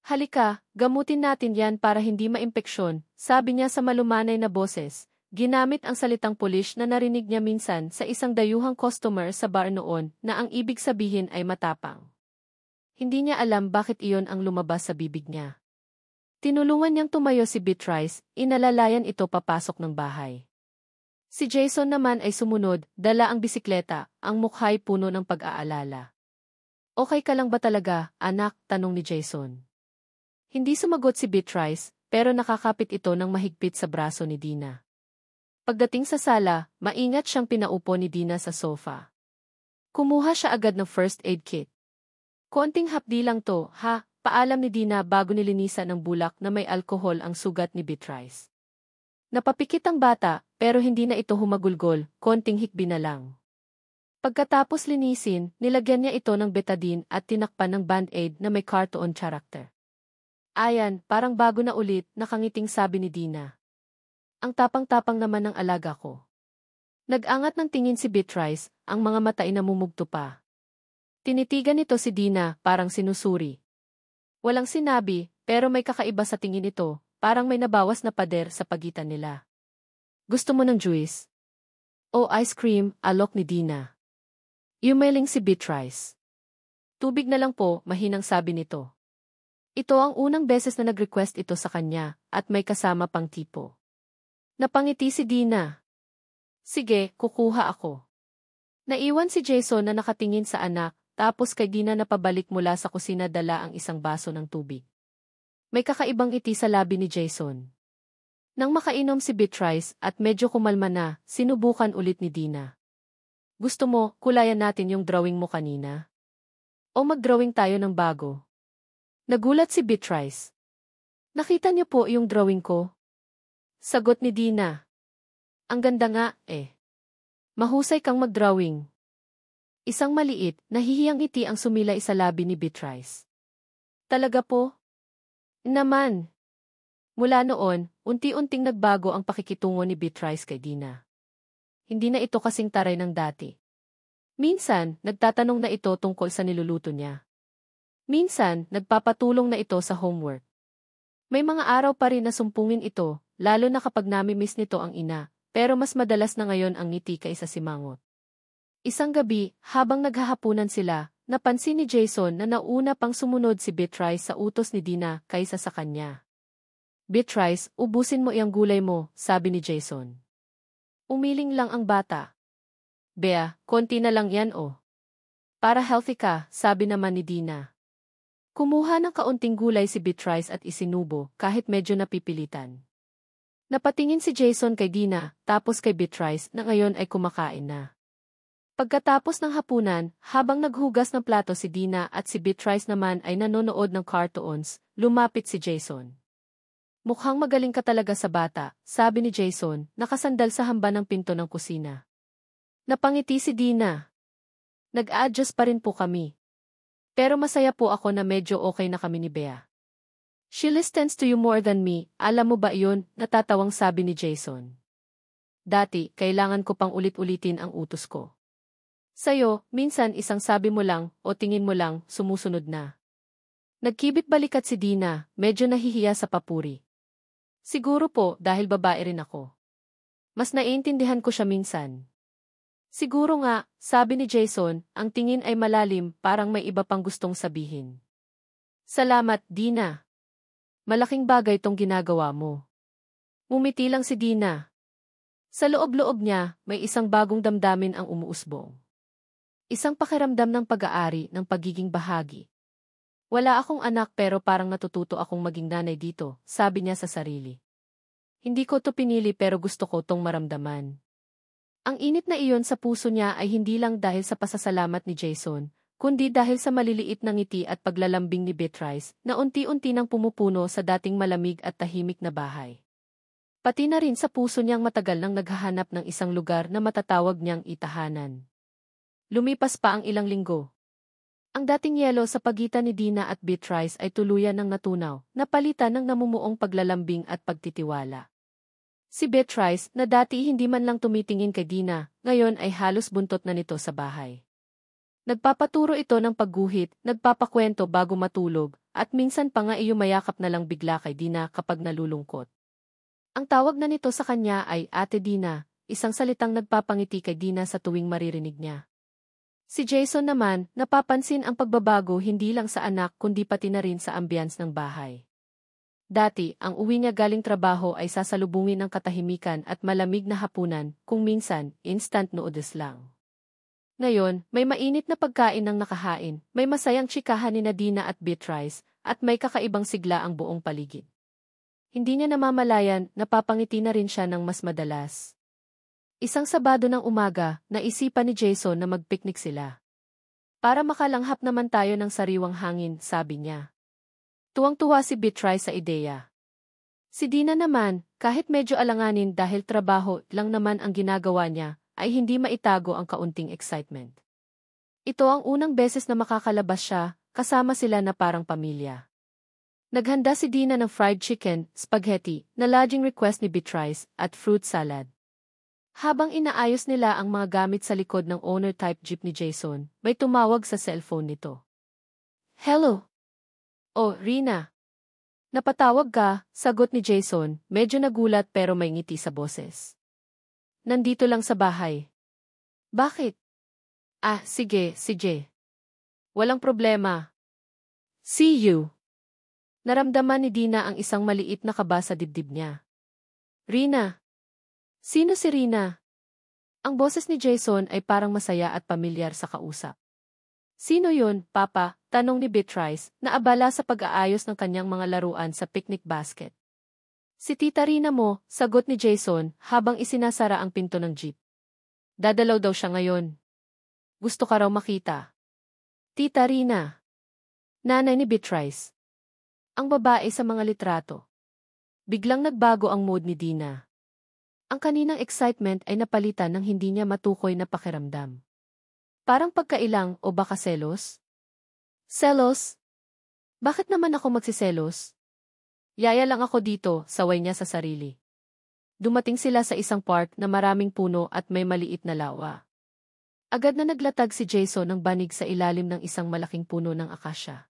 Halika, gamutin natin yan para hindi maimpeksyon, sabi niya sa malumanay na boses. Ginamit ang salitang Polish na narinig niya minsan sa isang dayuhang customer sa bar noon na ang ibig sabihin ay matapang. Hindi niya alam bakit iyon ang lumabas sa bibig niya. Tinulungan niyang tumayo si Beatrice, inalalayan ito papasok ng bahay. Si Jason naman ay sumunod, dala ang bisikleta, ang mukha'y puno ng pag-aalala. Okay ka lang ba talaga, anak? Tanong ni Jason. Hindi sumagot si Beatrice, pero nakakapit ito ng mahigpit sa braso ni Dina. Pagdating sa sala, maingat siyang pinaupo ni Dina sa sofa. Kumuha siya agad ng first aid kit. Konting hapdi lang to, ha? paalam ni Dina bago nilinisan ng bulak na may alkohol ang sugat ni Beatrice. Napapikit ang bata, pero hindi na ito humagulgol, konting hikbi na lang. Pagkatapos linisin, nilagyan niya ito ng betadine at tinakpan ng band-aid na may cartoon character. Ayan, parang bago na ulit, nakangiting sabi ni Dina. Ang tapang-tapang naman ng alaga ko. Nag-angat ng tingin si Beatrice, ang mga mata ay namumugto pa. Tinitigan nito si Dina, parang sinusuri. Walang sinabi, pero may kakaiba sa tingin nito, parang may nabawas na pader sa pagitan nila. Gusto mo ng juice? O ice cream, alok ni Dina. Yumeling si Beatrice. Tubig na lang po, mahinang sabi nito. Ito ang unang beses na nag-request ito sa kanya, at may kasama pang tipo. Napangiti si Dina. Sige, kukuha ako. Naiwan si Jason na nakatingin sa anak, tapos kay Dina napabalik mula sa kusina dala ang isang baso ng tubig. May kakaibang ngiti sa labi ni Jason. Nang makainom si Beatrice at medyo kumalma na, sinubukan ulit ni Dina. Gusto mo, kulayan natin yung drawing mo kanina? O mag-drawing tayo ng bago? Nagulat si Beatrice. Nakita niyo po yung drawing ko? Sagot ni Dina. Ang ganda nga, eh. Mahusay kang mag-drawing. Isang maliit, nahihiyang ngiti ang sumilay sa labi ni Beatrice. Talaga po? Naman. Mula noon, unti-unting nagbago ang pakikitungo ni Beatrice kay Dina. Hindi na ito kasing taray ng dati. Minsan, nagtatanong na ito tungkol sa niluluto niya. Minsan, nagpapatulong na ito sa homework. May mga araw pa rin na sumpungin ito, lalo na kapag nami-miss nito ang ina, pero mas madalas na ngayon ang ngiti kaysa simangot. Isang gabi, habang naghahapunan sila, napansin ni Jason na nauna pang sumunod si Beatrice sa utos ni Dina kaysa sa kanya. Beatrice, ubusin mo iyang gulay mo, sabi ni Jason. Umiling lang ang bata. Bea, konti na lang yan oh. Para healthy ka, sabi naman ni Dina. Kumuha ng kaunting gulay si Beatrice at isinubo kahit medyo napipilitan. Napatingin si Jason kay Dina, tapos kay Beatrice na ngayon ay kumakain na. Pagkatapos ng hapunan, habang naghugas ng plato si Dina at si Beatrice naman ay nanonood ng cartoons, lumapit si Jason. Mukhang magaling ka talaga sa bata, sabi ni Jason, nakasandal sa hamba ng pinto ng kusina. Napangiti si Dina. Nag-adjust pa rin po kami. Pero masaya po ako na medyo okay na kami ni Bea. She listens to you more than me, alam mo ba iyon, natatawang sabi ni Jason. Dati, kailangan ko pang ulit-ulitin ang utos ko. Sa'yo, minsan isang sabi mo lang, o tingin mo lang, sumusunod na. Nagkibit balikat si Dina, medyo nahihiya sa papuri. Siguro po, dahil babae rin ako. Mas naiintindihan ko siya minsan. Siguro nga, sabi ni Jason, ang tingin ay malalim, parang may iba pang gustong sabihin. Salamat, Dina. Malaking bagay tong ginagawa mo. Umiti lang si Dina. Sa loob-loob niya, may isang bagong damdamin ang umuusbong. Isang pakiramdam ng pag-aari, ng pagiging bahagi. Wala akong anak pero parang natututo akong maging nanay dito, sabi niya sa sarili. Hindi ko to pinili pero gusto ko tong maramdaman. Ang init na iyon sa puso niya ay hindi lang dahil sa pasasalamat ni Jason, kundi dahil sa maliliit na ngiti at paglalambing ni Beatrice na unti-unti nang pumupuno sa dating malamig at tahimik na bahay. Pati na rin sa puso niyang matagal nang naghahanap ng isang lugar na matatawag niyang itahanan. Lumipas pa ang ilang linggo. Ang dating yelo sa pagitan ni Dina at Beatrice ay tuluyan ng natunaw, napalitan ng namumuong paglalambing at pagtitiwala. Si Beatrice, na dati hindi man lang tumitingin kay Dina, ngayon ay halos buntot na nito sa bahay. Nagpapaturo ito ng pagguhit, nagpapakwento bago matulog, at minsan pa nga mayakap na lang bigla kay Dina kapag nalulungkot. Ang tawag na nito sa kanya ay Ate Dina, isang salitang nagpapangiti kay Dina sa tuwing maririnig niya. Si Jason naman, napapansin ang pagbabago hindi lang sa anak kundi pati na rin sa ambience ng bahay. Dati, ang uwi niya galing trabaho ay sasalubungin ng katahimikan at malamig na hapunan, kung minsan, instant noodles lang. Ngayon, may mainit na pagkain ng nakahain, may masayang tsikahan ni Dina at Beatrice, at may kakaibang sigla ang buong paligid. Hindi niya namamalayan, napapangiti na rin siya ng mas madalas. Isang Sabado ng umaga, naisipan ni Jason na mag-picnic sila. Para makalanghap naman tayo ng sariwang hangin, sabi niya. Tuwang-tuwa si Beatrice sa ideya. Si Dina naman, kahit medyo alanganin dahil trabaho lang naman ang ginagawa niya, ay hindi maitago ang kaunting excitement. Ito ang unang beses na makakalabas siya, kasama sila na parang pamilya. Naghanda si Dina ng fried chicken, spaghetti, na lodging request ni Beatrice, at fruit salad. Habang inaayos nila ang mga gamit sa likod ng owner-type jeep ni Jason, may tumawag sa cellphone nito. Hello? Oh, Rina. Napatawag ka, sagot ni Jason, medyo nagulat pero may ngiti sa boses. Nandito lang sa bahay. Bakit? Ah, sige. Walang problema. See you. Naramdaman ni Dina ang isang maliit na kaba sa dibdib niya. Rina. Sino si Rina? Ang boses ni Jason ay parang masaya at pamilyar sa kausap. Sino yun, Papa? Tanong ni Beatrice, na abala sa pag-aayos ng kanyang mga laruan sa picnic basket. Si Tita Rina mo, sagot ni Jason habang isinasara ang pinto ng jeep. Dadalaw daw siya ngayon. Gusto ka raw makita. Tita Rina. Nanay ni Beatrice. Ang babae sa mga litrato. Biglang nagbago ang mood ni Dina. Ang kaninang excitement ay napalitan ng hindi niya matukoy na pakiramdam. Parang pagkailang o baka selos? Selos? Bakit naman ako magsiselos? Yaya lang ako dito, saway niya sa sarili. Dumating sila sa isang park na maraming puno at may maliit na lawa. Agad na naglatag si Jason ng banig sa ilalim ng isang malaking puno ng akasya.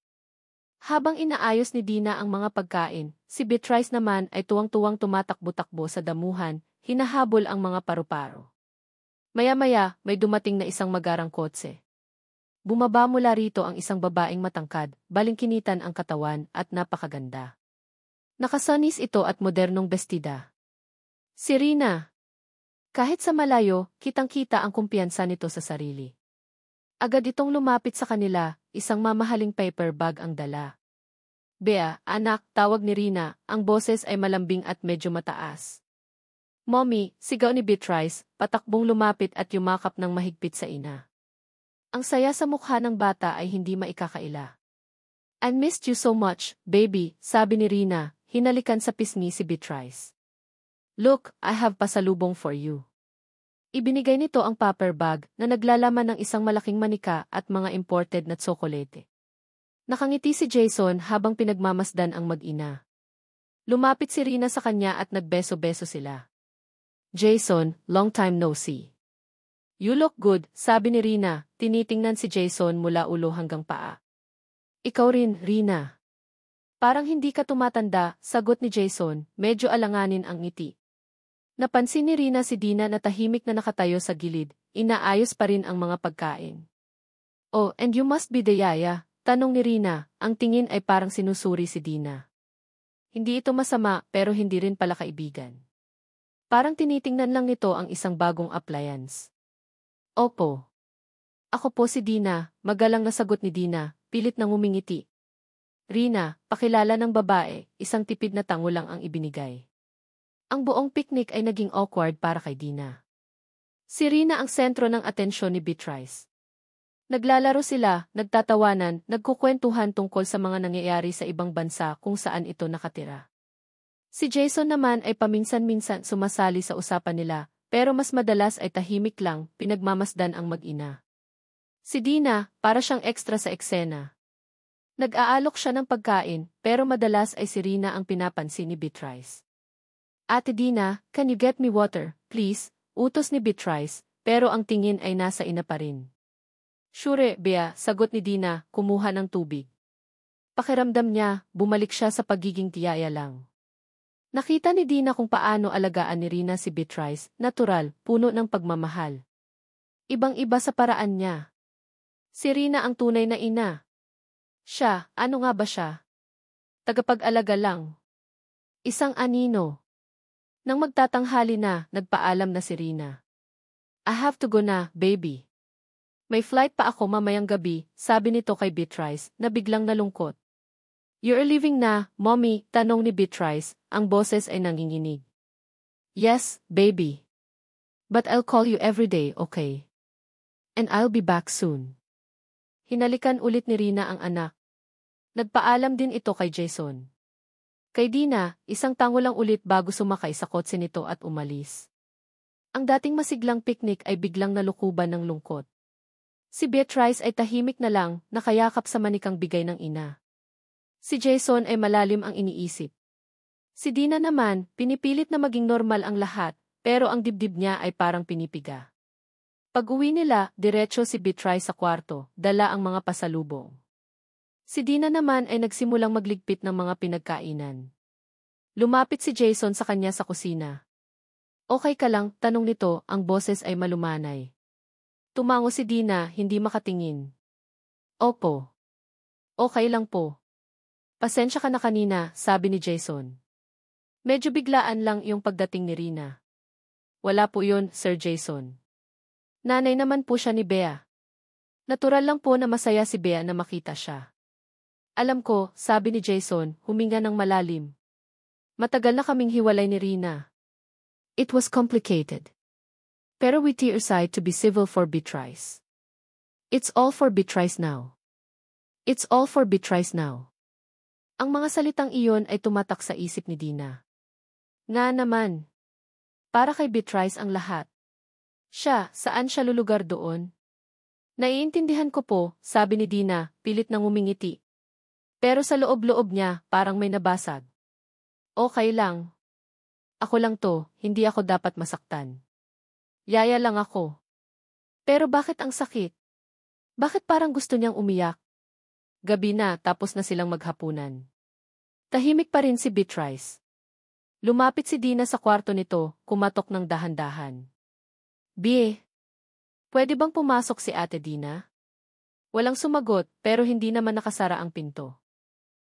Habang inaayos ni Dina ang mga pagkain, si Beatrice naman ay tuwang-tuwang tumatakbo-takbo sa damuhan, hinahabol ang mga paru-paro. Maya-maya, may dumating na isang magarang kotse. Bumaba mula rito ang isang babaeng matangkad, balingkinitan ang katawan at napakaganda. Nakasanis ito at modernong bestida. Si Rina. Kahit sa malayo, kitang-kita ang kumpiyansa nito sa sarili. Agad itong lumapit sa kanila, isang mamahaling paper bag ang dala. Bea, anak, tawag ni Rina, ang boses ay malambing at medyo mataas. Mommy, sigaw ni Beatrice, patakbong lumapit at yumakap ng mahigpit sa ina. Ang saya sa mukha ng bata ay hindi maikakaila. I missed you so much, baby, sabi ni Rina, hinalikan sa pisngi si Beatrice. Look, I have pasalubong for you. Ibinigay nito ang paper bag na naglalaman ng isang malaking manika at mga imported na tsokolete. Nakangiti si Jason habang pinagmamasdan ang mag-ina. Lumapit si Rina sa kanya at nagbeso-beso sila. Jason, long time no see. You look good, sabi ni Rina, tinitingnan si Jason mula ulo hanggang paa. Ikaw rin, Rina. Parang hindi ka tumatanda, sagot ni Jason, medyo alanganin ang ngiti. Napansin ni Rina si Dina na tahimik na nakatayo sa gilid, inaayos pa rin ang mga pagkain. Oh, and you must be the yaya, tanong ni Rina, ang tingin ay parang sinusuri si Dina. Hindi ito masama pero hindi rin pala kaibigan. Parang tinitingnan lang nito ang isang bagong appliance. Opo. Ako po si Dina, magalang na sagot ni Dina, pilit nang umingiti. Rina, pakilala ng babae, isang tipid na tango lang ang ibinigay. Ang buong picnic ay naging awkward para kay Dina. Si Rina ang sentro ng atensyon ni Beatrice. Naglalaro sila, nagtatawanan, nagkukwentuhan tungkol sa mga nangyayari sa ibang bansa kung saan ito nakatira. Si Jason naman ay paminsan-minsan sumasali sa usapan nila, pero mas madalas ay tahimik lang, pinagmamasdan ang mag-ina. Si Dina, para siyang extra sa eksena. Nag-aalok siya ng pagkain, pero madalas ay si Rina ang pinapansin ni Beatrice. Ate Dina, can you get me water, please? Utos ni Beatrice, pero ang tingin ay nasa ina pa rin. Sure, Bea, sagot ni Dina, kumuha ng tubig. Pakiramdam niya, bumalik siya sa pagiging tiyaya lang. Nakita ni Dina kung paano alagaan ni Rina si Beatrice, natural, puno ng pagmamahal. Ibang-iba sa paraan niya. Si Rina ang tunay na ina. Siya, ano nga ba siya? Tagapag-alaga lang. Isang anino. Nang magtatanghali na, nagpaalam na si Rina. I have to go na, baby. May flight pa ako mamayang gabi, sabi nito kay Beatrice, na biglang nalungkot. You're leaving na, mommy, tanong ni Beatrice, ang boses ay nanginginig. Yes, baby. But I'll call you every day, okay? And I'll be back soon. Hinalikan ulit ni Rina ang anak. Nagpaalam din ito kay Jason. Kay Dina, isang tango lang ulit bago sumakay sa kotse nito at umalis. Ang dating masiglang picnic ay biglang nalukuban ng lungkot. Si Beatrice ay tahimik na lang, nakayakap sa manikang bigay ng ina. Si Jason ay malalim ang iniisip. Si Dina naman, pinipilit na maging normal ang lahat, pero ang dibdib niya ay parang pinipiga. Pag-uwi nila, diretso si Beatrice sa kwarto, dala ang mga pasalubong. Si Dina naman ay nagsimulang magligpit ng mga pinagkainan. Lumapit si Jason sa kanya sa kusina. Okay ka lang, tanong nito, ang boses ay malumanay. Tumango si Dina, hindi makatingin. Opo. Okay lang po. Pasensya ka na kanina, sabi ni Jason. Medyo biglaan lang yung pagdating ni Rina. Wala po yun, Sir Jason. Nanay naman po siya ni Bea. Natural lang po na masaya si Bea na makita siya. Alam ko, sabi ni Jason, huminga ng malalim. Matagal na kaming hiwalay ni Rina. It was complicated. Pero we tried to be civil for Beatrice. It's all for Beatrice now. It's all for Beatrice now. Ang mga salitang iyon ay tumatak sa isip ni Dina. Nga naman. Para kay Beatrice ang lahat. Siya, saan siya lulugar doon? Naiintindihan ko po, sabi ni Dina, pilit nang umingiti. Pero sa loob-loob niya, parang may nabasag. Okay lang. Ako lang to, hindi ako dapat masaktan. Yaya lang ako. Pero bakit ang sakit? Bakit parang gusto niyang umiyak? Gabi na, tapos na silang maghapunan. Tahimik pa rin si Beatrice. Lumapit si Dina sa kwarto nito, kumatok ng dahan-dahan. Bie, pwede bang pumasok si Ate Dina? Walang sumagot, pero hindi naman nakasara ang pinto.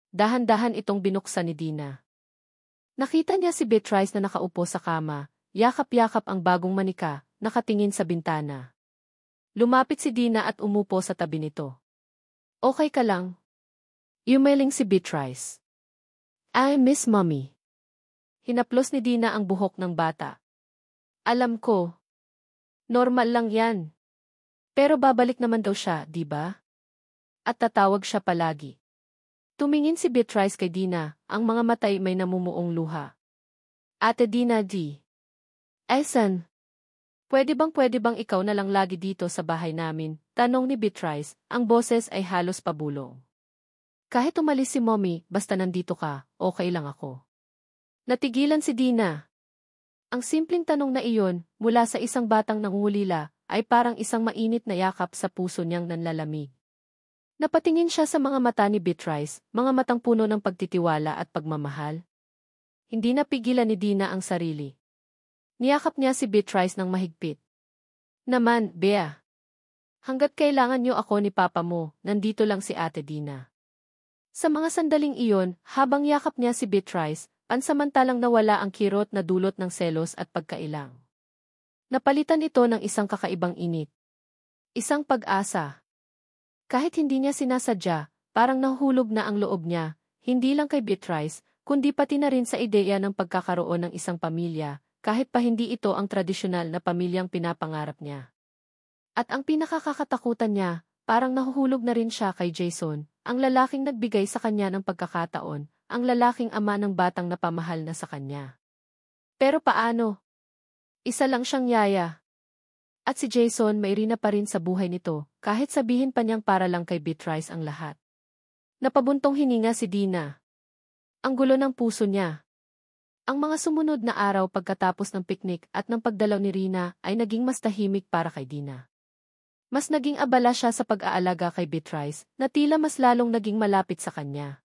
Dahan-dahan itong binuksan ni Dina. Nakita niya si Beatrice na nakaupo sa kama, yakap-yakap ang bagong manika, nakatingin sa bintana. Lumapit si Dina at umupo sa tabi nito. Okay ka lang? Yumeling si Beatrice. I miss mommy. Hinaplos ni Dina ang buhok ng bata. Alam ko. Normal lang yan. Pero babalik naman daw siya, di ba? At tatawag siya palagi. Tumingin si Beatrice kay Dina, ang mga matay may namumuong luha. Ate Dina di. Aysan. Pwede bang ikaw na lang lagi dito sa bahay namin? Tanong ni Beatrice, ang boses ay halos pabulong. Kahit umalis si mommy, basta nandito ka, okay lang ako. Natigilan si Dina. Ang simpleng tanong na iyon, mula sa isang batang nangungulila, ay parang isang mainit na yakap sa puso niyang nanlalamig. Napatingin siya sa mga mata ni Beatrice, mga matang puno ng pagtitiwala at pagmamahal. Hindi napigilan ni Dina ang sarili. Niyakap niya si Beatrice ng mahigpit. Naman, Bea. Hanggat kailangan niyo ako ni Papa mo, nandito lang si Ate Dina. Sa mga sandaling iyon, habang yakap niya si Beatrice, pansamantalang nawala ang kirot na dulot ng selos at pagkailang. Napalitan ito ng isang kakaibang init. Isang pag-asa. Kahit hindi niya sinasadya, parang nahuhulog na ang loob niya, hindi lang kay Beatrice, kundi pati na rin sa ideya ng pagkakaroon ng isang pamilya, kahit pa hindi ito ang tradisyonal na pamilyang pinapangarap niya. At ang pinakakatakutan niya, parang nahuhulog na rin siya kay Jason, ang lalaking nagbigay sa kanya ng pagkakataon, ang lalaking ama ng batang napamahal na sa kanya. Pero paano? Isa lang siyang yaya. At si Jason may rina pa rin sa buhay nito, kahit sabihin pa niyang para lang kay Beatrice ang lahat. Napabuntong hininga si Dina. Ang gulo ng puso niya. Ang mga sumunod na araw pagkatapos ng piknik at ng pagdalaw ni Rina ay naging mas tahimik para kay Dina. Mas naging abala siya sa pag-aalaga kay Beatrice, na tila mas lalong naging malapit sa kanya.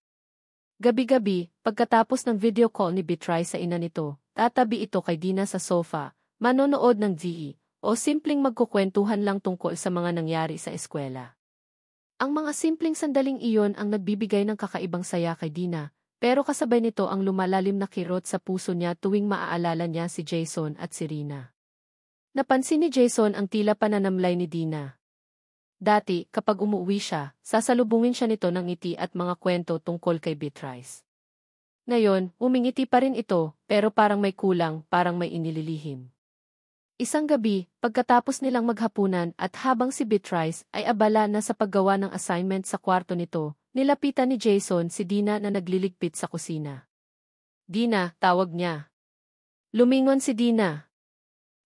Gabi-gabi, pagkatapos ng video call ni Beatrice sa ina nito, tatabi ito kay Dina sa sofa, manonood ng TV, o simpleng magkukwentuhan lang tungkol sa mga nangyari sa eskwela. Ang mga simpleng sandaling iyon ang nagbibigay ng kakaibang saya kay Dina, pero kasabay nito ang lumalalim na kirot sa puso niya tuwing maaalala niya si Jason at si Rina. Napansin ni Jason ang tila pananamlay ni Dina. Dati, kapag umuwi siya, sasalubungin siya nito ng ngiti at mga kwento tungkol kay Beatrice. Ngayon, umingiti pa rin ito, pero parang may kulang, parang may inililihim. Isang gabi, pagkatapos nilang maghapunan at habang si Beatrice ay abala na sa paggawa ng assignment sa kwarto nito, Nilapitan ni Jason si Dina na nagliligpit sa kusina. Dina, tawag niya. Lumingon si Dina.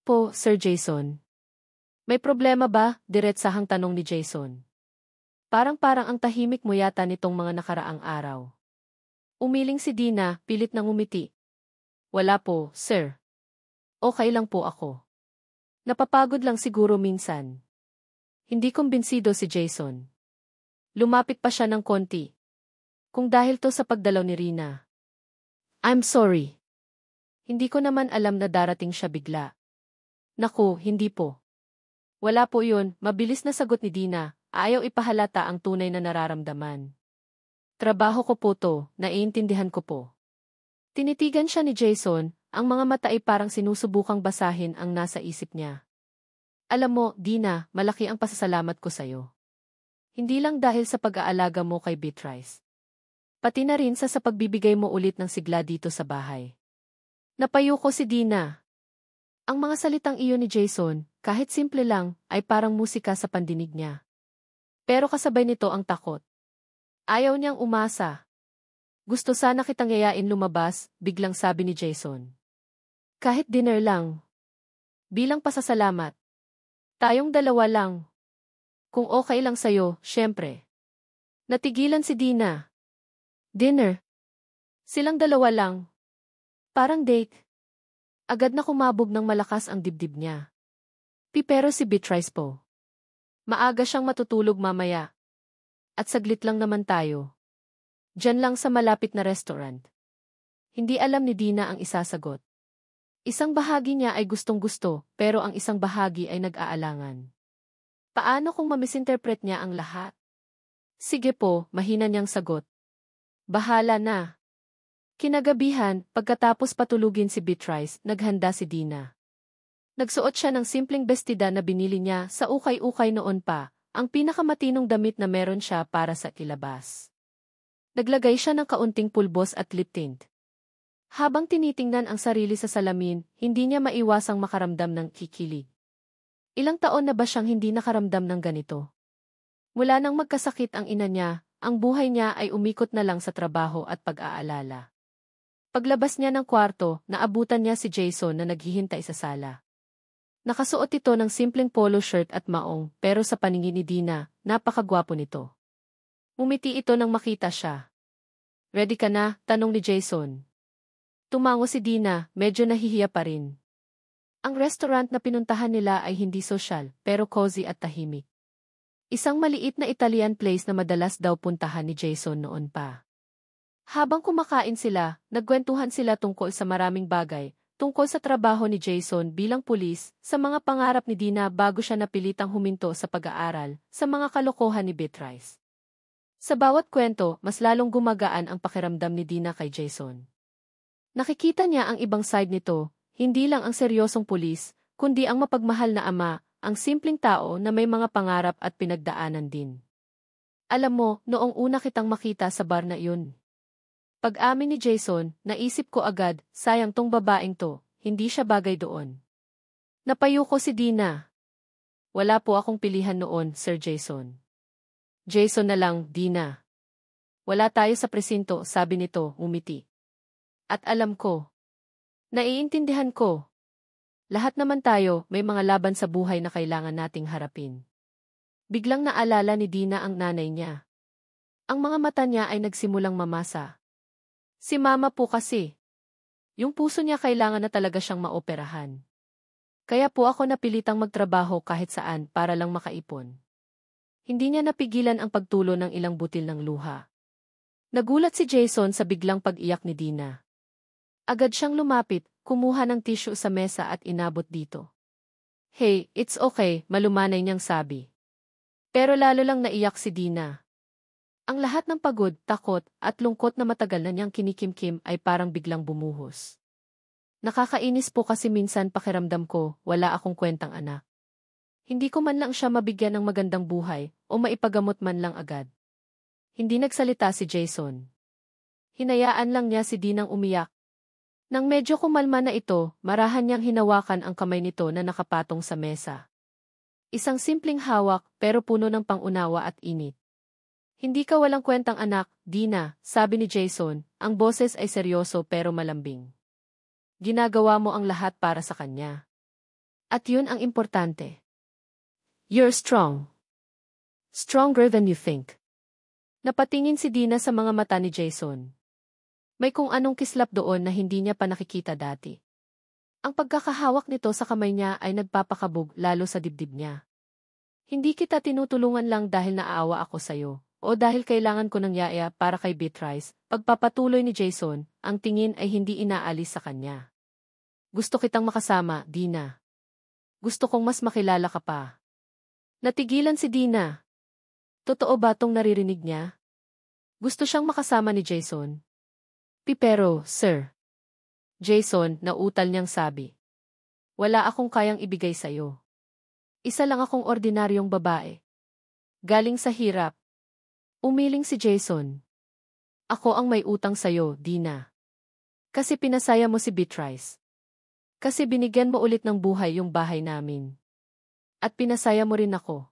Po, Sir Jason. May problema ba? Diretsahang tanong ni Jason. Parang ang tahimik mo yata nitong mga nakaraang araw. Umiling si Dina, pilit na ngumiti. Wala po, sir. Okay lang po ako. Napapagod lang siguro minsan. Hindi kumbinsido si Jason. Lumapit pa siya ng konti. Kung dahil to sa pagdalaw ni Rina. I'm sorry. Hindi ko naman alam na darating siya bigla. Naku, hindi po. Wala po yun, mabilis na sagot ni Dina, ayaw ipahalata ang tunay na nararamdaman. Trabaho ko po to, naiintindihan ko po. Tinitigan siya ni Jason, ang mga mata ay parang sinusubukang basahin ang nasa isip niya. Alam mo, Dina, malaki ang pasasalamat ko sa'yo. Hindi lang dahil sa pag-aalaga mo kay Beatrice. Pati na rin sa pagbibigay mo ulit ng sigla dito sa bahay. Napayuko si Dina. Ang mga salitang iyon ni Jason, kahit simple lang, ay parang musika sa pandinig niya. Pero kasabay nito ang takot. Ayaw niyang umasa. Gusto sana kitang yayain lumabas, biglang sabi ni Jason. Kahit dinner lang. Bilang pasasalamat. Tayong dalawa lang. Kung okay lang sa'yo, syempre. Natigilan si Dina. Dinner. Silang dalawa lang. Parang date. Agad na kumabog ng malakas ang dibdib niya. Pero si Beatrice po. Maaga siyang matutulog mamaya. At saglit lang naman tayo. Diyan lang sa malapit na restaurant. Hindi alam ni Dina ang isasagot. Isang bahagi niya ay gustong-gusto, pero ang isang bahagi ay nag-aalangan. Paano kung mamisinterpret niya ang lahat? Sige po, mahina niyang sagot. Bahala na. Kinagabihan, pagkatapos patulugin si Beatrice, naghanda si Dina. Nagsuot siya ng simpleng bestida na binili niya sa ukay-ukay noon pa, ang pinakamatinong damit na meron siya para sa ilabas. Naglagay siya ng kaunting pulbos at lip tint. Habang tinitingnan ang sarili sa salamin, hindi niya maiwasang makaramdam ng kikilig. Ilang taon na ba siyang hindi nakaramdam ng ganito? Mula nang magkasakit ang ina niya, ang buhay niya ay umikot na lang sa trabaho at pag-aalala. Paglabas niya ng kwarto, naabutan niya si Jason na naghihintay sa sala. Nakasuot ito ng simpleng polo shirt at maong, pero sa paningin ni Dina, napakagwapo nito. Umiti ito nang makita siya. Ready ka na? Tanong ni Jason. Tumango si Dina, medyo nahihiya pa rin. Ang restaurant na pinuntahan nila ay hindi sosyal, pero cozy at tahimik. Isang maliit na Italian place na madalas daw puntahan ni Jason noon pa. Habang kumakain sila, nagkwentuhan sila tungkol sa maraming bagay, tungkol sa trabaho ni Jason bilang pulis, sa mga pangarap ni Dina bago siya napilitang huminto sa pag-aaral, sa mga kalokohan ni Beatrice. Sa bawat kwento, mas lalong gumagaan ang pakiramdam ni Dina kay Jason. Nakikita niya ang ibang side nito, hindi lang ang seryosong pulis, kundi ang mapagmahal na ama, ang simpleng tao na may mga pangarap at pinagdaanan din. Alam mo, noong una kitang makita sa bar na iyon. Pag-amin ni Jason, naisip ko agad, sayang tong babaeng to, hindi siya bagay doon. Napayuko si Dina. Wala po akong pilihan noon, Sir Jason. Jason na lang, Dina. Wala tayo sa presinto, sabi nito, umiti. At alam ko. Naiintindihan ko. Lahat naman tayo, may mga laban sa buhay na kailangan nating harapin. Biglang naalala ni Dina ang nanay niya. Ang mga mata niya ay nagsimulang mamasa. Si mama po kasi. Yung puso niya kailangan na talaga siyang maoperahan. Kaya po ako napilitang magtrabaho kahit saan para lang makaipon. Hindi niya napigilan ang pagtulo ng ilang butil ng luha. Nagulat si Jason sa biglang pag-iyak ni Dina. Agad siyang lumapit, kumuha ng tissue sa mesa at inabot dito. Hey, it's okay, malumanay niyang sabi. Pero lalo lang naiyak si Dina. Ang lahat ng pagod, takot, at lungkot na matagal na niyang kinikimkim ay parang biglang bumuhos. Nakakainis po kasi minsan pakiramdam ko, wala akong kwentang anak. Hindi ko man lang siya mabigyan ng magandang buhay, o maipagamot man lang agad. Hindi nagsalita si Jason. Hinayaan lang niya si Dinang umiyak. Nang medyo kumalma na ito, marahan niyang hinawakan ang kamay nito na nakapatong sa mesa. Isang simpleng hawak, pero puno ng pangunawa at init. Hindi ka walang kwentang anak, Dina, sabi ni Jason, ang boses ay seryoso pero malambing. Ginagawa mo ang lahat para sa kanya. At yun ang importante. You're strong. Stronger than you think. Napatingin si Dina sa mga mata ni Jason. May kung anong kislap doon na hindi niya pa nakikita dati. Ang pagkakahawak nito sa kamay niya ay nagpapakabog lalo sa dibdib niya. Hindi kita tinutulungan lang dahil naaawa ako sa'yo, o dahil kailangan ko ng yaya para kay Beatrice. Pagpapatuloy ni Jason, ang tingin ay hindi inaalis sa kanya. Gusto kitang makasama, Dina. Gusto kong mas makilala ka pa. Natigilan si Dina. Totoo ba tong naririnig niya? Gusto siyang makasama ni Jason. Pero, sir. Jason, nautal niyang sabi. Wala akong kayang ibigay sa'yo. Isa lang akong ordinaryong babae. Galing sa hirap. Umiling si Jason. Ako ang may utang sa'yo, Dina. Kasi pinasaya mo si Beatrice. Kasi binigyan mo ulit ng buhay yung bahay namin. At pinasaya mo rin ako.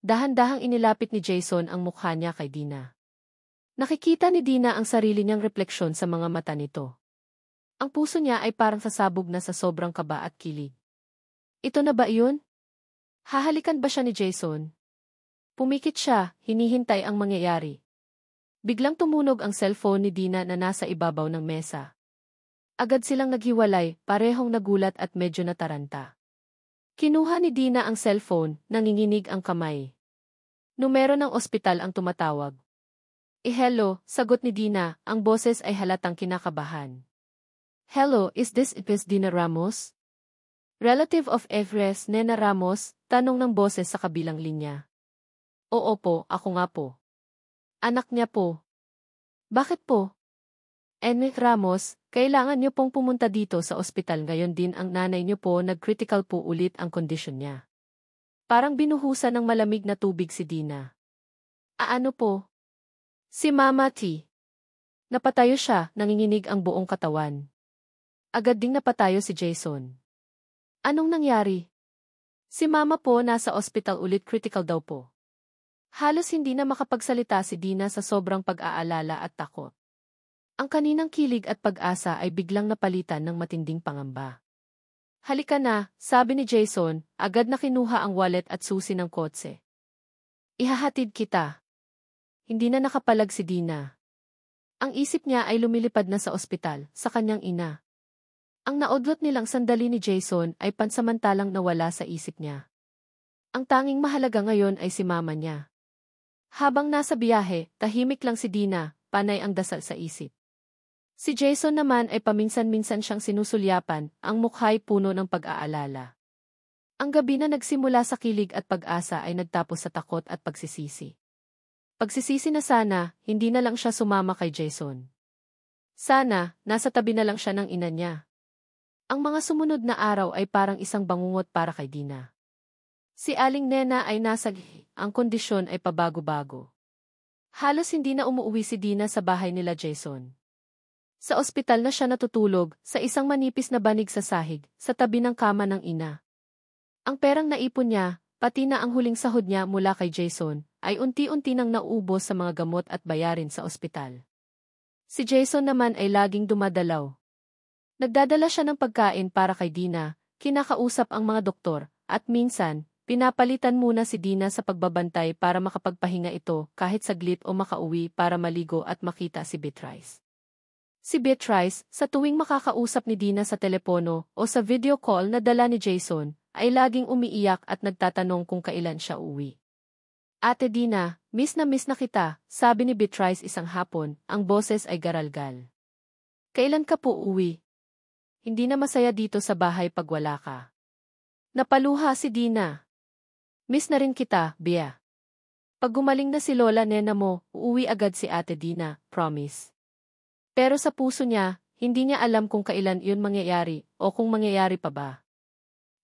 Dahan-dahang inilapit ni Jason ang mukha niya kay Dina. Nakikita ni Dina ang sarili niyang refleksyon sa mga mata nito. Ang puso niya ay parang sasabog na sa sobrang kaba at kilig. Ito na ba iyon? Hahalikan ba siya ni Jason? Pumikit siya, hinihintay ang mangyayari. Biglang tumunog ang cellphone ni Dina na nasa ibabaw ng mesa. Agad silang naghiwalay, parehong nagulat at medyo nataranta. Kinuha ni Dina ang cellphone, nanginginig ang kamay. Numero ng ospital ang tumatawag. Hello, sagot ni Dina, ang boses ay halatang kinakabahan. Hello, is this Dina Ramos? Relative of Everest Nena Ramos, tanong ng boses sa kabilang linya. Oo po, ako nga po. Anak niya po. Bakit po? Ramos, kailangan niyo pong pumunta dito sa ospital ngayon din ang nanay niyo po nag-critical po ulit ang kondisyon niya. Parang binuhusan ng malamig na tubig si Dina. Ano po? Si Mama T. Napatayo siya, nanginginig ang buong katawan. Agad ding napatayo si Jason. Anong nangyari? Si Mama po nasa ospital ulit, critical daw po. Halos hindi na makapagsalita si Dina sa sobrang pag-aalala at takot. Ang kaninang kilig at pag-asa ay biglang napalitan ng matinding pangamba. Halika na, sabi ni Jason, agad na kinuha ang wallet at susi ng kotse. Ihahatid kita. Hindi na nakapalag si Dina. Ang isip niya ay lumilipad na sa ospital, sa kanyang ina. Ang naudlot nilang sandali ni Jason ay pansamantalang nawala sa isip niya. Ang tanging mahalaga ngayon ay si mama niya. Habang nasa biyahe, tahimik lang si Dina, panay ang dasal sa isip. Si Jason naman ay paminsan-minsan siyang sinusulyapan, ang mukha'y puno ng pag-aalala. Ang gabi na nagsimula sa kilig at pag-asa ay nagtapos sa takot at pagsisisi. Pagsisisi na sana, hindi na lang siya sumama kay Jason. Sana, nasa tabi na lang siya ng ina niya. Ang mga sumunod na araw ay parang isang bangungot para kay Dina. Si Aling Nena ay ang kondisyon ay pabago-bago. Halos hindi na umuwi si Dina sa bahay nila Jason. Sa ospital na siya natutulog, sa isang manipis na banig sa sahig, sa tabi ng kama ng ina. Ang perang naipon niya, pati na ang huling sahod niya mula kay Jason, ay unti-unti nang nauubos sa mga gamot at bayarin sa ospital. Si Jason naman ay laging dumadalaw. Nagdadala siya ng pagkain para kay Dina, kinakausap ang mga doktor, at minsan, pinapalitan muna si Dina sa pagbabantay para makapagpahinga ito kahit saglit o makauwi para maligo at makita si Beatrice. Si Beatrice, sa tuwing makakausap ni Dina sa telepono o sa video call na dala ni Jason, ay laging umiiyak at nagtatanong kung kailan siya uwi. Ate Dina, miss na kita, sabi ni Beatrice isang hapon, ang boses ay garalgal. Kailan ka po uwi? Hindi na masaya dito sa bahay pag wala ka. Napaluha si Dina. Miss na rin kita, Bea. Pag gumaling na si Lola Nena mo, uuwi agad si Ate Dina, promise. Pero sa puso niya, hindi niya alam kung kailan iyon mangyayari o kung mangyayari pa ba.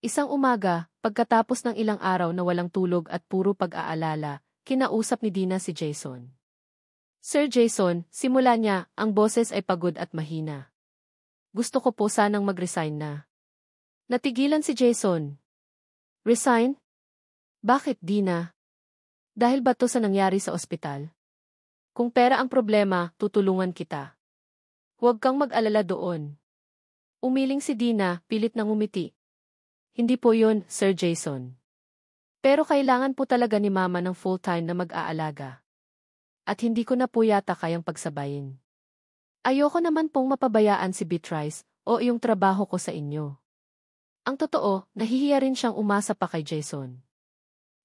Isang umaga, pagkatapos ng ilang araw na walang tulog at puro pag-aalala, kinausap ni Dina si Jason. Sir Jason, simula niya, ang boses ay pagod at mahina. Gusto ko po sanang mag-resign na. Natigilan si Jason. Resign? Bakit, Dina? Dahil ba to sa nangyari sa ospital? Kung pera ang problema, tutulungan kita. Huwag kang mag-alala doon. Umiling si Dina, pilit na ngumiti. Hindi po yun, Sir Jason. Pero kailangan po talaga ni Mama ng full-time na mag-aalaga. At hindi ko na po yata kayang pagsabayin. Ayoko naman pong mapabayaan si Beatrice o yung trabaho ko sa inyo. Ang totoo, nahihiya rin siyang umasa pa kay Jason.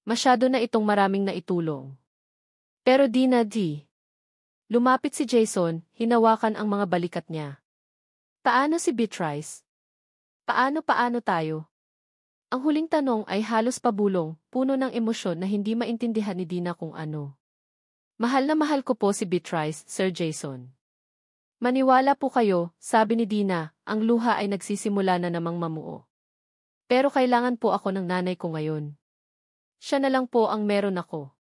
Masyado na itong maraming naitulong. Pero Dina di. Lumapit si Jason, hinawakan ang mga balikat niya. Paano si Beatrice? Paano tayo? Ang huling tanong ay halos pabulong, puno ng emosyon na hindi maintindihan ni Dina kung ano. Mahal na mahal ko po si Beatrice, Sir Jason. Maniwala po kayo, sabi ni Dina, ang luha ay nagsisimula na namang mamuo. Pero kailangan po ako ng nanay ko ngayon. Siya na lang po ang meron ako.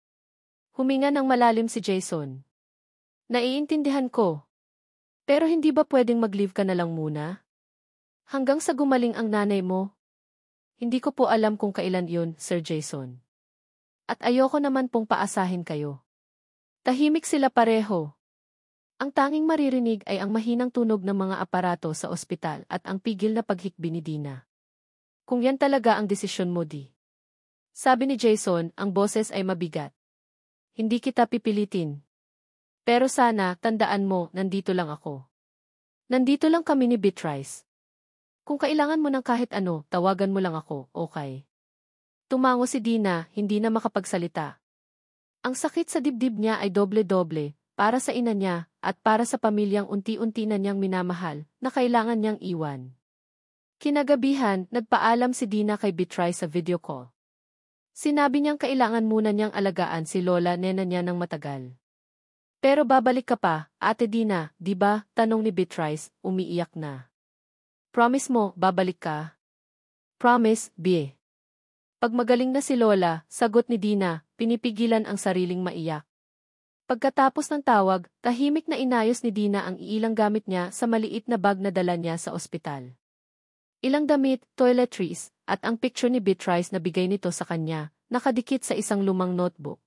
Huminga ng malalim si Jason. Naiintindihan ko. Pero hindi ba pwedeng mag-leave ka na lang muna? Hanggang sa gumaling ang nanay mo? Hindi ko po alam kung kailan yun, Sir Jason. At ayoko naman pong paasahin kayo. Tahimik sila pareho. Ang tanging maririnig ay ang mahinang tunog ng mga aparato sa ospital at ang pigil na paghikbi ni Dina. Kung yan talaga ang desisyon mo, di. Sabi ni Jason, ang boses ay mabigat. Hindi kita pipilitin. Pero sana, tandaan mo, nandito lang ako. Nandito lang kami ni Beatrice. Kung kailangan mo ng kahit ano, tawagan mo lang ako, okay? Tumango si Dina, hindi na makapagsalita. Ang sakit sa dibdib niya ay doble-doble, para sa ina niya, at para sa pamilyang unti-unti na niyang minamahal, na kailangan niyang iwan. Kinagabihan, nagpaalam si Dina kay Beatrice sa video call. Sinabi niyang kailangan muna niyang alagaan si Lola Nena niya ng matagal. Pero babalik ka pa, Ate Dina, di ba? Tanong ni Beatrice, umiiyak na. Promise mo, babalik ka? Promise, Bie. Pag magaling na si Lola, sagot ni Dina, pinipigilan ang sariling maiyak. Pagkatapos ng tawag, tahimik na inayos ni Dina ang ilang gamit niya sa maliit na bag na dala niya sa ospital. Ilang damit, toiletries, at ang picture ni Beatrice na bigay nito sa kanya, nakadikit sa isang lumang notebook.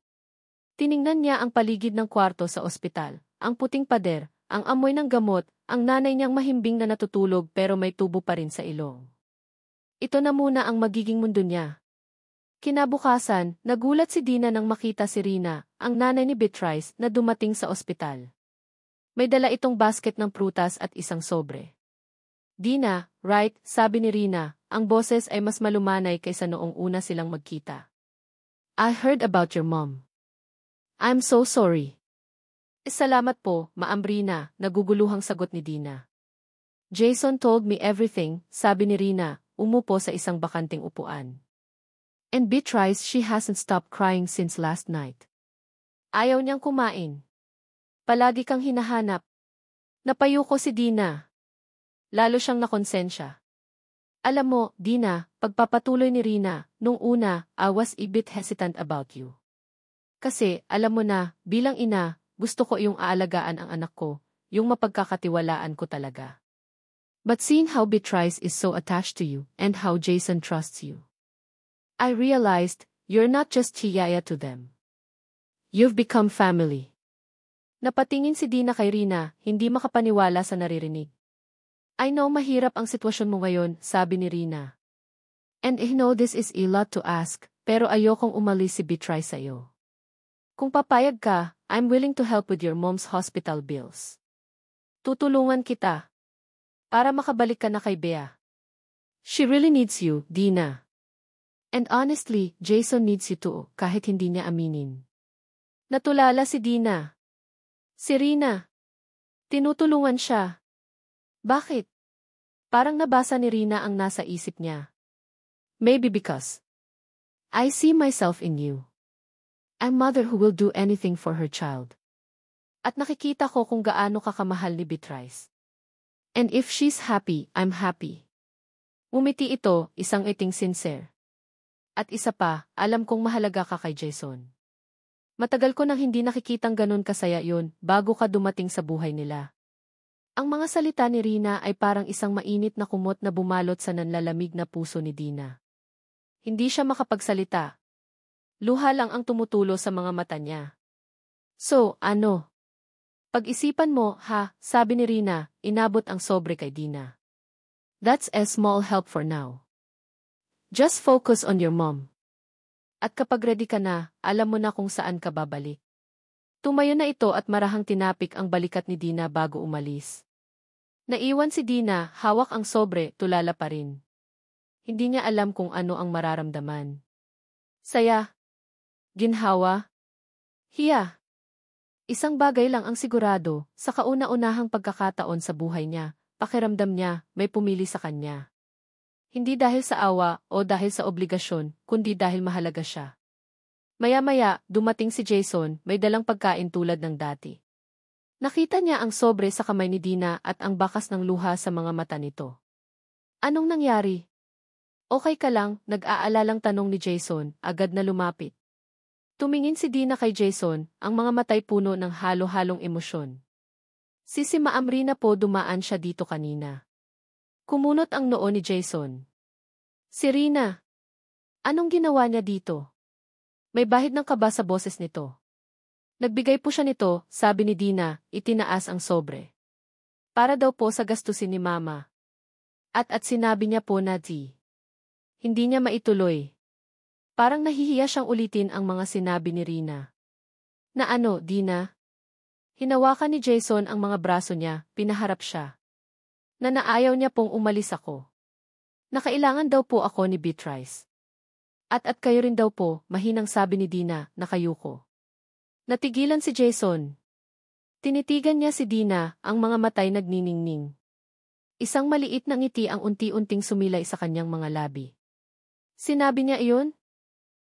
Tiningnan niya ang paligid ng kwarto sa ospital, ang puting pader, ang amoy ng gamot, ang nanay niyang mahimbing na natutulog pero may tubo pa rin sa ilong. Ito na muna ang magiging mundo niya. Kinabukasan, nagulat si Dina nang makita si Rina, ang nanay ni Beatrice, na dumating sa ospital. May dala itong basket ng prutas at isang sobre. Dina, right, sabi ni Rina, ang boses ay mas malumanay kaysa noong una silang magkita. I heard about your mom. I'm so sorry. Salamat po, Ma'am Rina, naguguluhang sagot ni Dina. Jason told me everything, sabi ni Rina, umupo sa isang bakanting upuan. And Beatrice, she hasn't stopped crying since last night. Ayaw niyang kumain. Palagi kang hinahanap. Napayuko si Dina. Lalo siyang nakonsensya. Alam mo, Dina, pagpapatuloy ni Rina, nung una, I was a bit hesitant about you. Kasi, alam mo na, bilang ina, gusto ko yung aalagaan ang anak ko, yung mapagkakatiwalaan ko talaga. But seeing how Beatrice is so attached to you, and how Jason trusts you, I realized, you're not just chiyaya to them. You've become family. Napatingin si Dina kay Rina, hindi makapaniwala sa naririnig. I know mahirap ang sitwasyon mo ngayon, sabi ni Rina. And I know this is a lot to ask, pero ayokong umalis si Beatrice sa'yo. Kung papayag ka, I'm willing to help with your mom's hospital bills. Tutulungan kita. Para makabalik ka na kay Bea. She really needs you, Dina. And honestly, Jason needs you too, kahit hindi niya aminin. Natulala si Dina. Si Rina. Tinutulungan siya. Bakit? Parang nabasa ni Rina ang nasa isip niya. Maybe because I see myself in you. I'm a mother who will do anything for her child. At nakikita ko kung gaano kakamahal ni Beatrice. And if she's happy, I'm happy. Umiti ito, isang iting sincere. At isa pa, alam kong mahalaga ka kay Jason. Matagal ko nang hindi nakikitang ganun kasaya yun, bago ka dumating sa buhay nila. Ang mga salita ni Rina ay parang isang mainit na kumot na bumalot sa nanlalamig na puso ni Dina. Hindi siya makapagsalita. Luha lang ang tumutulo sa mga mata niya. So, ano? Pag-isipan mo, ha, sabi ni Rina, inabot ang sobre kay Dina. That's a small help for now. Just focus on your mom. At kapag ready ka na, alam mo na kung saan ka babalik. Tumayo na ito at marahang tinapik ang balikat ni Dina bago umalis. Naiwan si Dina, hawak ang sobre, tulala pa rin. Hindi niya alam kung ano ang mararamdaman. Saya. Ginhawa. Hiya. Isang bagay lang ang sigurado, sa kauna-unahang pagkakataon sa buhay niya, pakiramdam niya, may pumili sa kanya. Hindi dahil sa awa o dahil sa obligasyon, kundi dahil mahalaga siya. Maya-maya, dumating si Jason, may dalang pagkain tulad ng dati. Nakita niya ang sobre sa kamay ni Dina at ang bakas ng luha sa mga mata nito. Anong nangyari? Okay ka lang, nag-aalalang tanong ni Jason, agad na lumapit. Tumingin si Dina kay Jason, ang mga matay puno ng halo-halong emosyon. Si Maamrina po dumaan siya dito kanina. Kumunot ang noo ni Jason. Si Rina. Anong ginawa niya dito? May bahid ng kaba sa boses nito. Nagbigay po siya nito, sabi ni Dina, itinaas ang sobre. Para daw po sa gastusin ni Mama. At sinabi niya po na hindi niya maituloy. Parang nahihiya siyang ulitin ang mga sinabi ni Rina. Na ano, Dina? Hinawakan ni Jason ang mga braso niya, pinaharap siya. Na naayaw niya pong umalis ako. Nakailangan daw po ako ni Beatrice. At kayo rin daw po, mahinang sabi ni Dina, nakayuko. Natigilan si Jason. Tinitigan niya si Dina, ang mga matay nagniningning. Isang maliit na ngiti ang unti-unting sumilay sa kanyang mga labi. Sinabi niya iyon?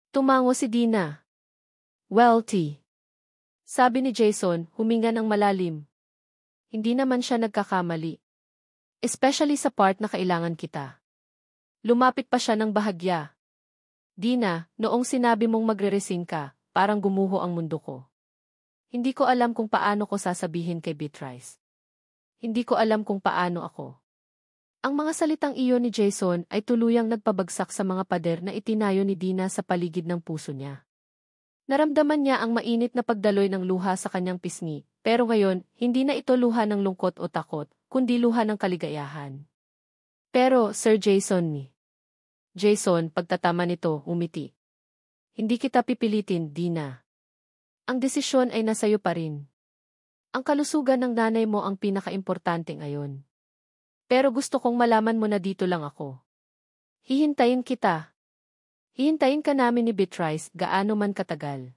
Tumango si Dina. Well, sabi ni Jason, huminga ng malalim. Hindi naman siya nagkakamali. Especially sa part na kailangan kita. Lumapit pa siya ng bahagya. Dina, noong sinabi mong magre-resign ka, parang gumuho ang mundo ko. Hindi ko alam kung paano ko sasabihin kay Beatrice. Hindi ko alam kung paano ako. Ang mga salitang iyon ni Jason ay tuluyang nagpabagsak sa mga pader na itinayo ni Dina sa paligid ng puso niya. Naramdaman niya ang mainit na pagdaloy ng luha sa kanyang pisngi, pero ngayon, hindi na ito luha ng lungkot o takot, kundi luha ng kaligayahan. Pero, Sir Jason Jason, pagtatama nito, umiti. Hindi kita pipilitin, Dina. Ang desisyon ay nasayo pa rin. Ang kalusugan ng nanay mo ang pinakaimportante ngayon. Pero gusto kong malaman mo na dito lang ako. Hihintayin kita. Hihintayin ka namin ni Beatrice gaano man katagal.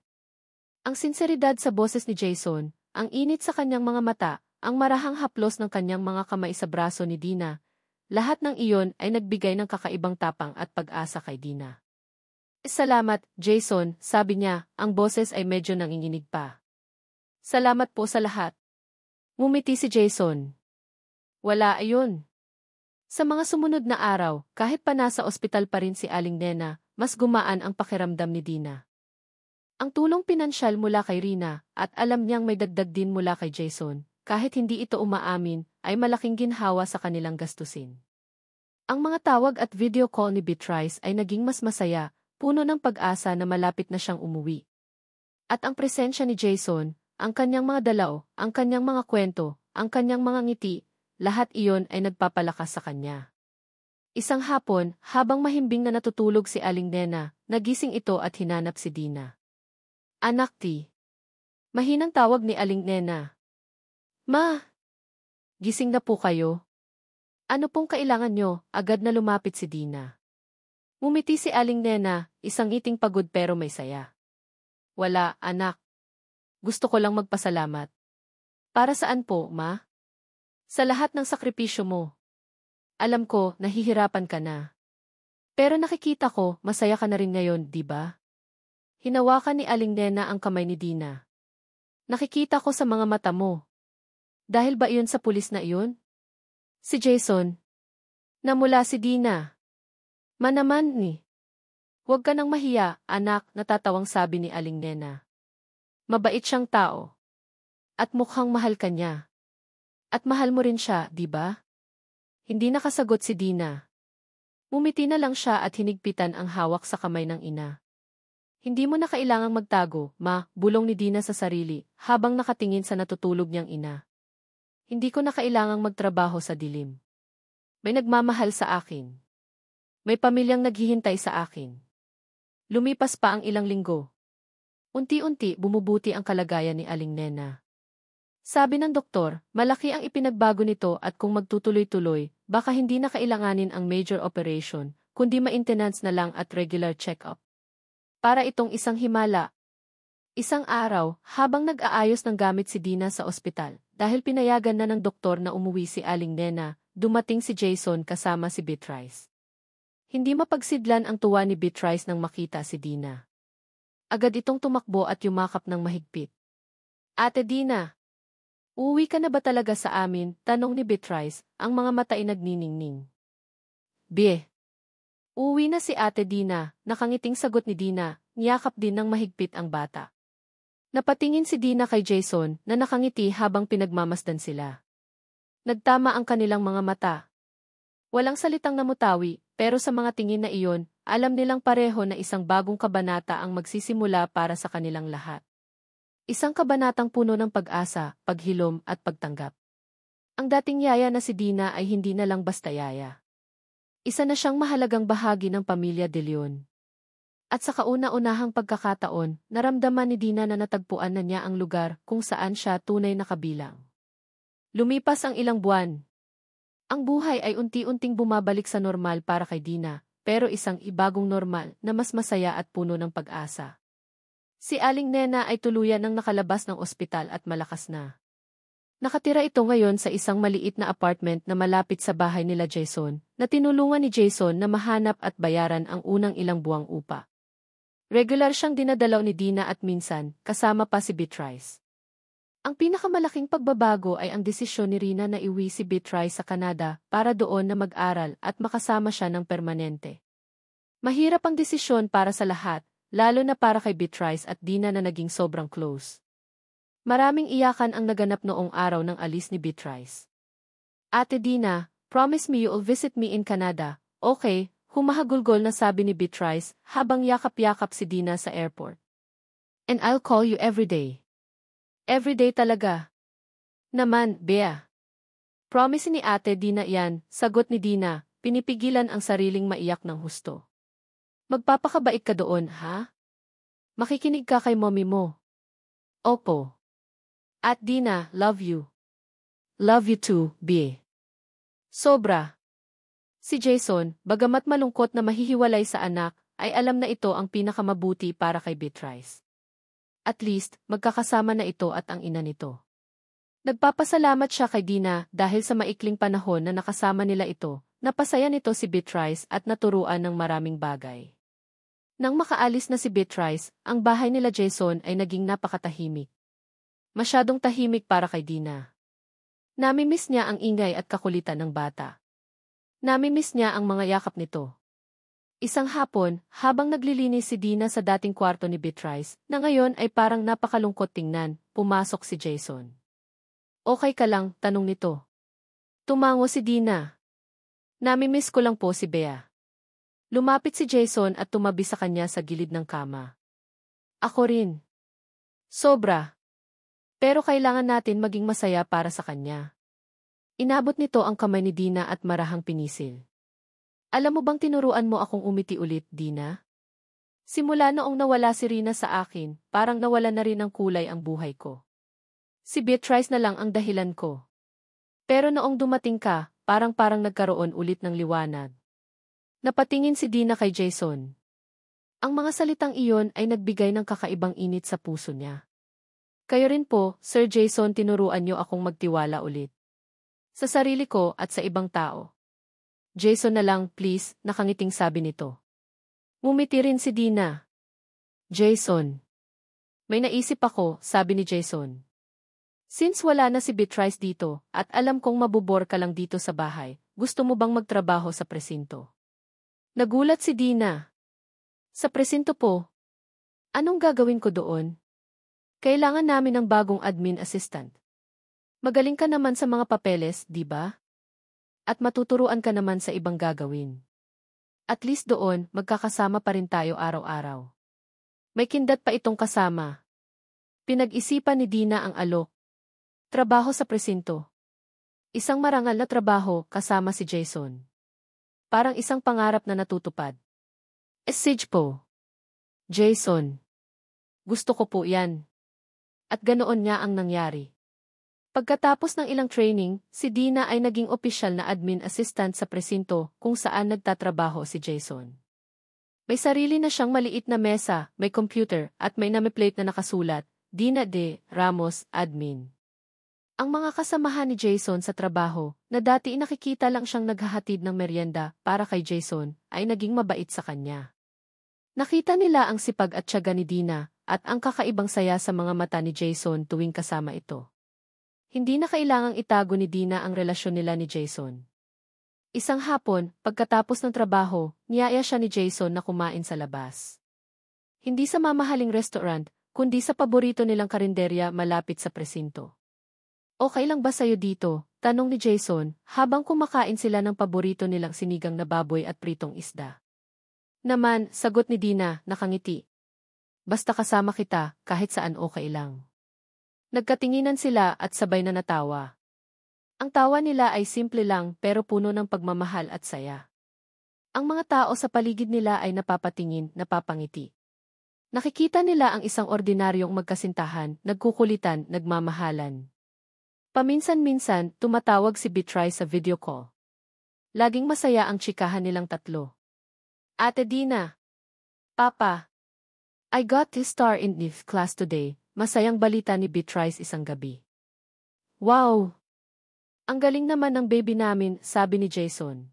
Ang sinseridad sa boses ni Jason, ang init sa kanyang mga mata, ang marahang haplos ng kanyang mga kamay sa braso ni Dina, lahat ng iyon ay nagbigay ng kakaibang tapang at pag-asa kay Dina. Salamat, Jason, sabi niya, ang boses ay medyo nanginginig pa. Salamat po sa lahat. Ngumiti si Jason. Wala ayun. Sa mga sumunod na araw, kahit pa nasa ospital pa rin si Aling Nena, mas gumaan ang pakiramdam ni Dina. Ang tulong pinansyal mula kay Rina, at alam niyang may dagdag din mula kay Jason, kahit hindi ito umaamin, ay malaking ginhawa sa kanilang gastusin. Ang mga tawag at video call ni Beatrice ay naging mas masaya, puno ng pag-asa na malapit na siyang umuwi. At ang presensya ni Jason, ang kanyang mga dalaw, ang kanyang mga kwento, ang kanyang mga ngiti, lahat iyon ay nagpapalakas sa kanya. Isang hapon, habang mahimbing na natutulog si Aling Nena, nagising ito at hinanap si Dina. Anak mahinang tawag ni Aling Nena. Ma! Gising na po kayo? Ano pong kailangan nyo? Agad na lumapit si Dina. Ngumiti si Aling Nena, isang ngiting pagod pero may saya. Wala, anak. Gusto ko lang magpasalamat. Para saan po, Ma? Sa lahat ng sakripisyo mo. Alam ko, nahihirapan ka na. Pero nakikita ko, masaya ka na rin ngayon, di ba? Hinawakan ni Aling Nena ang kamay ni Dina. Nakikita ko sa mga mata mo. Dahil ba iyon sa pulis na iyon? Si Jason. Namula si Dina. Manaman Huwag ka nang mahiya, anak, natatawang sabi ni Aling Nena. Mabait siyang tao. At mukhang mahal ka niya. At mahal mo rin siya, di ba? Hindi nakasagot si Dina. Mumiti na lang siya at hinigpitan ang hawak sa kamay ng ina. Hindi mo na kailangang magtago, ma, bulong ni Dina sa sarili, habang nakatingin sa natutulog niyang ina. Hindi ko na kailangang magtrabaho sa dilim. May nagmamahal sa akin. May pamilyang naghihintay sa akin. Lumipas pa ang ilang linggo. Unti-unti bumubuti ang kalagayan ni Aling Nena. Sabi ng doktor, malaki ang ipinagbago nito at kung magtutuloy-tuloy, baka hindi na kailanganin ang major operation, kundi maintenance na lang at regular check-up. Para itong isang himala. Isang araw, habang nag-aayos ng gamit si Dina sa ospital, dahil pinayagan na ng doktor na umuwi si Aling Nena, dumating si Jason kasama si Beatrice. Hindi mapagsidlan ang tuwa ni Beatrice nang makita si Dina. Agad itong tumakbo at yumakap ng mahigpit. Ate Dina, uuwi ka na ba talaga sa amin? Tanong ni Beatrice, ang mga mata ay nagniningning. Bie. Uuwi na si Ate Dina, nakangiting sagot ni Dina, niyakap din ng mahigpit ang bata. Napatingin si Dina kay Jason na nakangiti habang pinagmamasdan sila. Nagtama ang kanilang mga mata. Walang salitang namutawi, pero sa mga tingin na iyon, alam nilang pareho na isang bagong kabanata ang magsisimula para sa kanilang lahat. Isang kabanatang puno ng pag-asa, paghilom at pagtanggap. Ang dating yaya na si Dina ay hindi na lang basta yaya. Isa na siyang mahalagang bahagi ng pamilya De Leon. At sa kauna-unahang pagkakataon, naramdaman ni Dina na natagpuan na niya ang lugar kung saan siya tunay na kabilang. Lumipas ang ilang buwan. Ang buhay ay unti-unting bumabalik sa normal para kay Dina, pero isang ibagong normal na mas masaya at puno ng pag-asa. Si Aling Nena ay tuluyan ng nakalabas ng ospital at malakas na. Nakatira ito ngayon sa isang maliit na apartment na malapit sa bahay nila Jason, na tinulungan ni Jason na mahanap at bayaran ang unang ilang buwang upa. Regular siyang dinadalaw ni Dina at minsan, kasama pa si Beatrice. Ang pinakamalaking pagbabago ay ang desisyon ni Rina na iuwi si Beatrice sa Canada para doon na mag-aral at makasama siya ng permanente. Mahirap ang desisyon para sa lahat, lalo na para kay Beatrice at Dina na naging sobrang close. Maraming iyakan ang naganap noong araw ng alis ni Beatrice. Ate Dina, promise me you'll visit me in Canada, okay? Humahagulgol na sabi ni Beatrice habang yakap-yakap si Dina sa airport. And I'll call you every day. Every day talaga. Naman, Bea. Promise ni Ate Dina yan, sagot ni Dina, pinipigilan ang sariling maiyak ng husto. Magpapakabait ka doon, ha? Makikinig ka kay mommy mo. Opo. At Dina, love you. Love you too, Bea. Sobra. Si Jason, bagamat malungkot na mahihiwalay sa anak, ay alam na ito ang pinakamabuti para kay Beatrice. At least, magkakasama na ito at ang ina nito. Nagpapasalamat siya kay Dina dahil sa maikling panahon na nakasama nila ito, napasaya nito si Beatrice at naturuan ng maraming bagay. Nang makaalis na si Beatrice, ang bahay nila Jason ay naging napakatahimik. Masyadong tahimik para kay Dina. Namimiss niya ang ingay at kakulitan ng bata. Namimiss niya ang mga yakap nito. Isang hapon, habang naglilinis si Dina sa dating kwarto ni Beatrice, na ngayon ay parang napakalungkot tingnan, pumasok si Jason. Okay ka lang, tanong nito. Tumango si Dina. Namimiss ko lang po si Bea. Lumapit si Jason at tumabi sa kanya sa gilid ng kama. Ako rin. Sobra. Pero kailangan natin maging masaya para sa kanya. Inabot nito ang kamay ni Dina at marahang pinisil. Alam mo bang tinuruan mo akong umiti ulit, Dina? Simula noong nawala si Rina sa akin, parang nawala na rin ng kulay ang buhay ko. Si Beatrice na lang ang dahilan ko. Pero noong dumating ka, parang nagkaroon ulit ng liwanag. Napatingin si Dina kay Jason. Ang mga salitang iyon ay nagbigay ng kakaibang init sa puso niya. Kayo rin po, Sir Jason, tinuruan niyo akong magtiwala ulit. Sa sarili ko at sa ibang tao. Jason na lang, please, nakangiting sabi nito. Ngumiti rin si Dina. Jason. May naisip ako, sabi ni Jason. Since wala na si Beatrice dito, at alam kong mabubor ka lang dito sa bahay, gusto mo bang magtrabaho sa presinto? Nagulat si Dina. Sa presinto po? Anong gagawin ko doon? Kailangan namin ng bagong admin assistant. Magaling ka naman sa mga papeles, di ba? At matuturuan ka naman sa ibang gagawin. At least doon, magkakasama pa rin tayo araw-araw. May kindat pa itong kasama. Pinag-isipan ni Dina ang alok. Trabaho sa presinto. Isang marangal na trabaho kasama si Jason. Parang isang pangarap na natutupad. Message po. Jason. Gusto ko po yan. At ganoon nga ang nangyari. Pagkatapos ng ilang training, si Dina ay naging opisyal na admin assistant sa presinto kung saan nagtatrabaho si Jason. May sarili na siyang maliit na mesa, may computer, at may name-plate na nakasulat, Dina D. Ramos, Admin. Ang mga kasamahan ni Jason sa trabaho, na dati nakikita lang siyang naghahatid ng merienda para kay Jason, ay naging mabait sa kanya. Nakita nila ang sipag at tiyaga ni Dina, at ang kakaibang saya sa mga mata ni Jason tuwing kasama ito. Hindi na kailangang itago ni Dina ang relasyon nila ni Jason. Isang hapon, pagkatapos ng trabaho, niyaya siya ni Jason na kumain sa labas. Hindi sa mamahaling restaurant, kundi sa paborito nilang karinderya malapit sa presinto. Okay lang ba sa'yo dito? Tanong ni Jason, habang kumakain sila ng paborito nilang sinigang na baboy at pritong isda. Naman, sagot ni Dina, nakangiti. Basta kasama kita, kahit saan okay lang. Nagkatinginan sila at sabay na natawa. Ang tawa nila ay simple lang pero puno ng pagmamahal at saya. Ang mga tao sa paligid nila ay napapatingin, napapangiti. Nakikita nila ang isang ordinaryong magkasintahan, nagkukulitan, nagmamahalan. Paminsan-minsan, tumatawag si Beatrice sa video call. Laging masaya ang tsikahan nilang tatlo. Ate Dina. Papa. I got this star in this class today. Masayang balita ni Beatrice isang gabi. Wow! Ang galing naman ng baby namin, sabi ni Jason.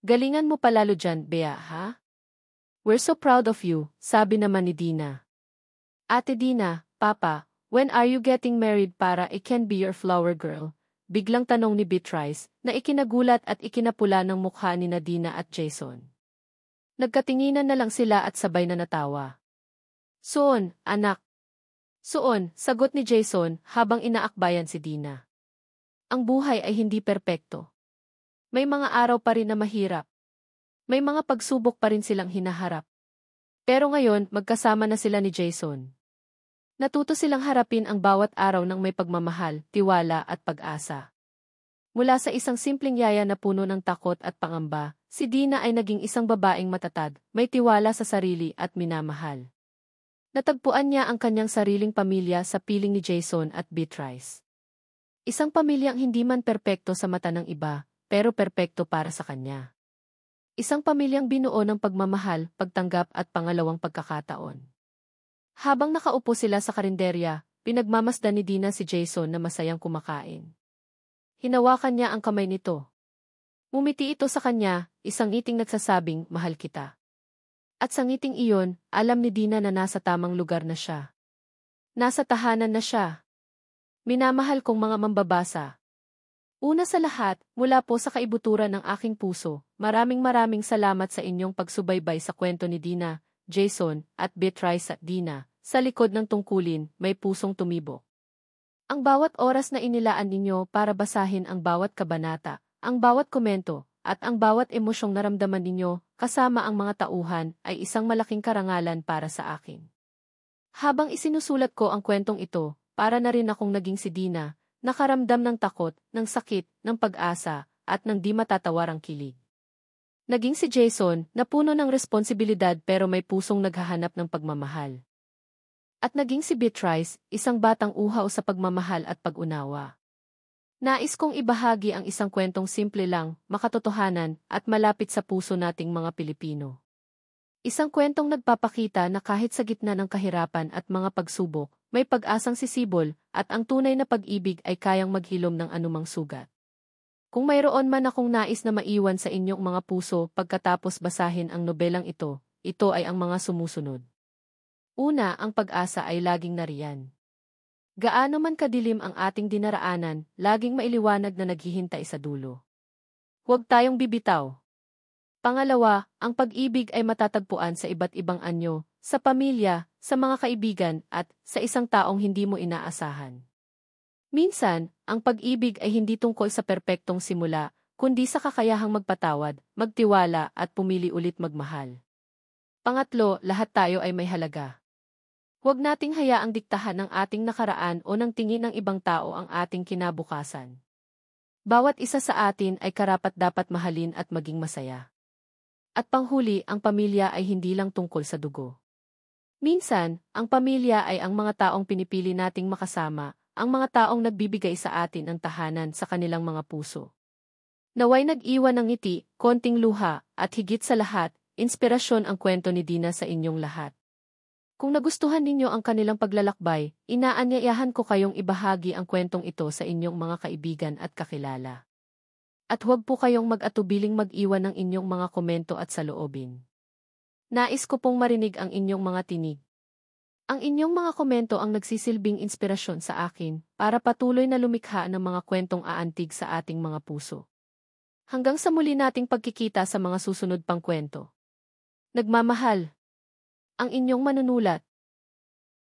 Galingan mo palalo dyan, Bea, ha? We're so proud of you, sabi naman ni Dina. Ate Dina, Papa, when are you getting married para I can be your flower girl? Biglang tanong ni Beatrice, na ikinagulat at ikinapula ng mukha ni Dina at Jason. Nagkatinginan na lang sila at sabay na natawa. Soon, anak. Soon, sagot ni Jason habang inaakbayan si Dina. Ang buhay ay hindi perpekto. May mga araw pa rin na mahirap. May mga pagsubok pa rin silang hinaharap. Pero ngayon, magkasama na sila ni Jason. Natuto silang harapin ang bawat araw ng may pagmamahal, tiwala at pag-asa. Mula sa isang simpleng yaya na puno ng takot at pangamba, si Dina ay naging isang babaeng matatag, may tiwala sa sarili at minamahal. Natagpuan niya ang kanyang sariling pamilya sa piling ni Jason at Beatrice. Isang pamilyang hindi man perpekto sa mata ng iba, pero perpekto para sa kanya. Isang pamilyang binuo ng pagmamahal, pagtanggap at pangalawang pagkakataon. Habang nakaupo sila sa karinderya, pinagmamasdan ni Dina si Jason na masayang kumakain. Hinawakan niya ang kamay nito. Ngumiti ito sa kanya, isang ngiting nagsasabing, mahal kita. At sa ngiting iyon, alam ni Dina na nasa tamang lugar na siya. Nasa tahanan na siya. Minamahal kong mga mambabasa. Una sa lahat, mula po sa kaibuturan ng aking puso, maraming salamat sa inyong pagsubaybay sa kwento ni Dina, Jason, at Beatrice at Dina. Sa likod ng tungkulin, may pusong tumibok. Ang bawat oras na inilaan ninyo para basahin ang bawat kabanata, ang bawat komento, at ang bawat emosyong naramdaman ninyo, kasama ang mga tauhan, ay isang malaking karangalan para sa akin. Habang isinusulat ko ang kwentong ito, para na rin akong naging si Dina, nakaramdam ng takot, ng sakit, ng pag-asa, at ng di matatawarang kilig. Naging si Jason, na puno ng responsibilidad pero may pusong naghahanap ng pagmamahal. At naging si Beatrice, isang batang uhaw sa pagmamahal at pag-unawa. Nais kong ibahagi ang isang kwentong simple lang, makatotohanan, at malapit sa puso nating mga Pilipino. Isang kwentong nagpapakita na kahit sa gitna ng kahirapan at mga pagsubok, may pag-asang sisibol, at ang tunay na pag-ibig ay kayang maghilom ng anumang sugat. Kung mayroon man akong nais na maiwan sa inyong mga puso pagkatapos basahin ang nobelang ito ay ang mga sumusunod. Una, ang pag-asa ay laging nariyan. Gaano man kadilim ang ating dinaraanan, laging mailiwanag na naghihintay sa dulo. Huwag tayong bibitaw. Pangalawa, ang pag-ibig ay matatagpuan sa iba't ibang anyo, sa pamilya, sa mga kaibigan, at sa isang taong hindi mo inaasahan. Minsan, ang pag-ibig ay hindi tungkol sa perpektong simula, kundi sa kakayahang magpatawad, magtiwala at pumili ulit magmahal. Pangatlo, lahat tayo ay may halaga. Huwag nating hayaang diktahan ng ating nakaraan o ng tingin ng ibang tao ang ating kinabukasan. Bawat isa sa atin ay karapat-dapat mahalin at maging masaya. At panghuli, ang pamilya ay hindi lang tungkol sa dugo. Minsan, ang pamilya ay ang mga taong pinipili nating makasama, ang mga taong nagbibigay sa atin ng tahanan sa kanilang mga puso. Naway nag-iwan ng ngiti, konting luha, at higit sa lahat, inspirasyon ang kwento ni Dina sa inyong lahat. Kung nagustuhan ninyo ang kanilang paglalakbay, inaanyayahan ko kayong ibahagi ang kwentong ito sa inyong mga kaibigan at kakilala. At huwag po kayong mag-atubiling mag-iwan ng inyong mga komento at saloobin. Nais ko pong marinig ang inyong mga tinig. Ang inyong mga komento ang nagsisilbing inspirasyon sa akin para patuloy na lumikha ng mga kwentong aantig sa ating mga puso. Hanggang sa muli nating pagkikita sa mga susunod pang kwento. Nagmamahal. Ang inyong manunulat.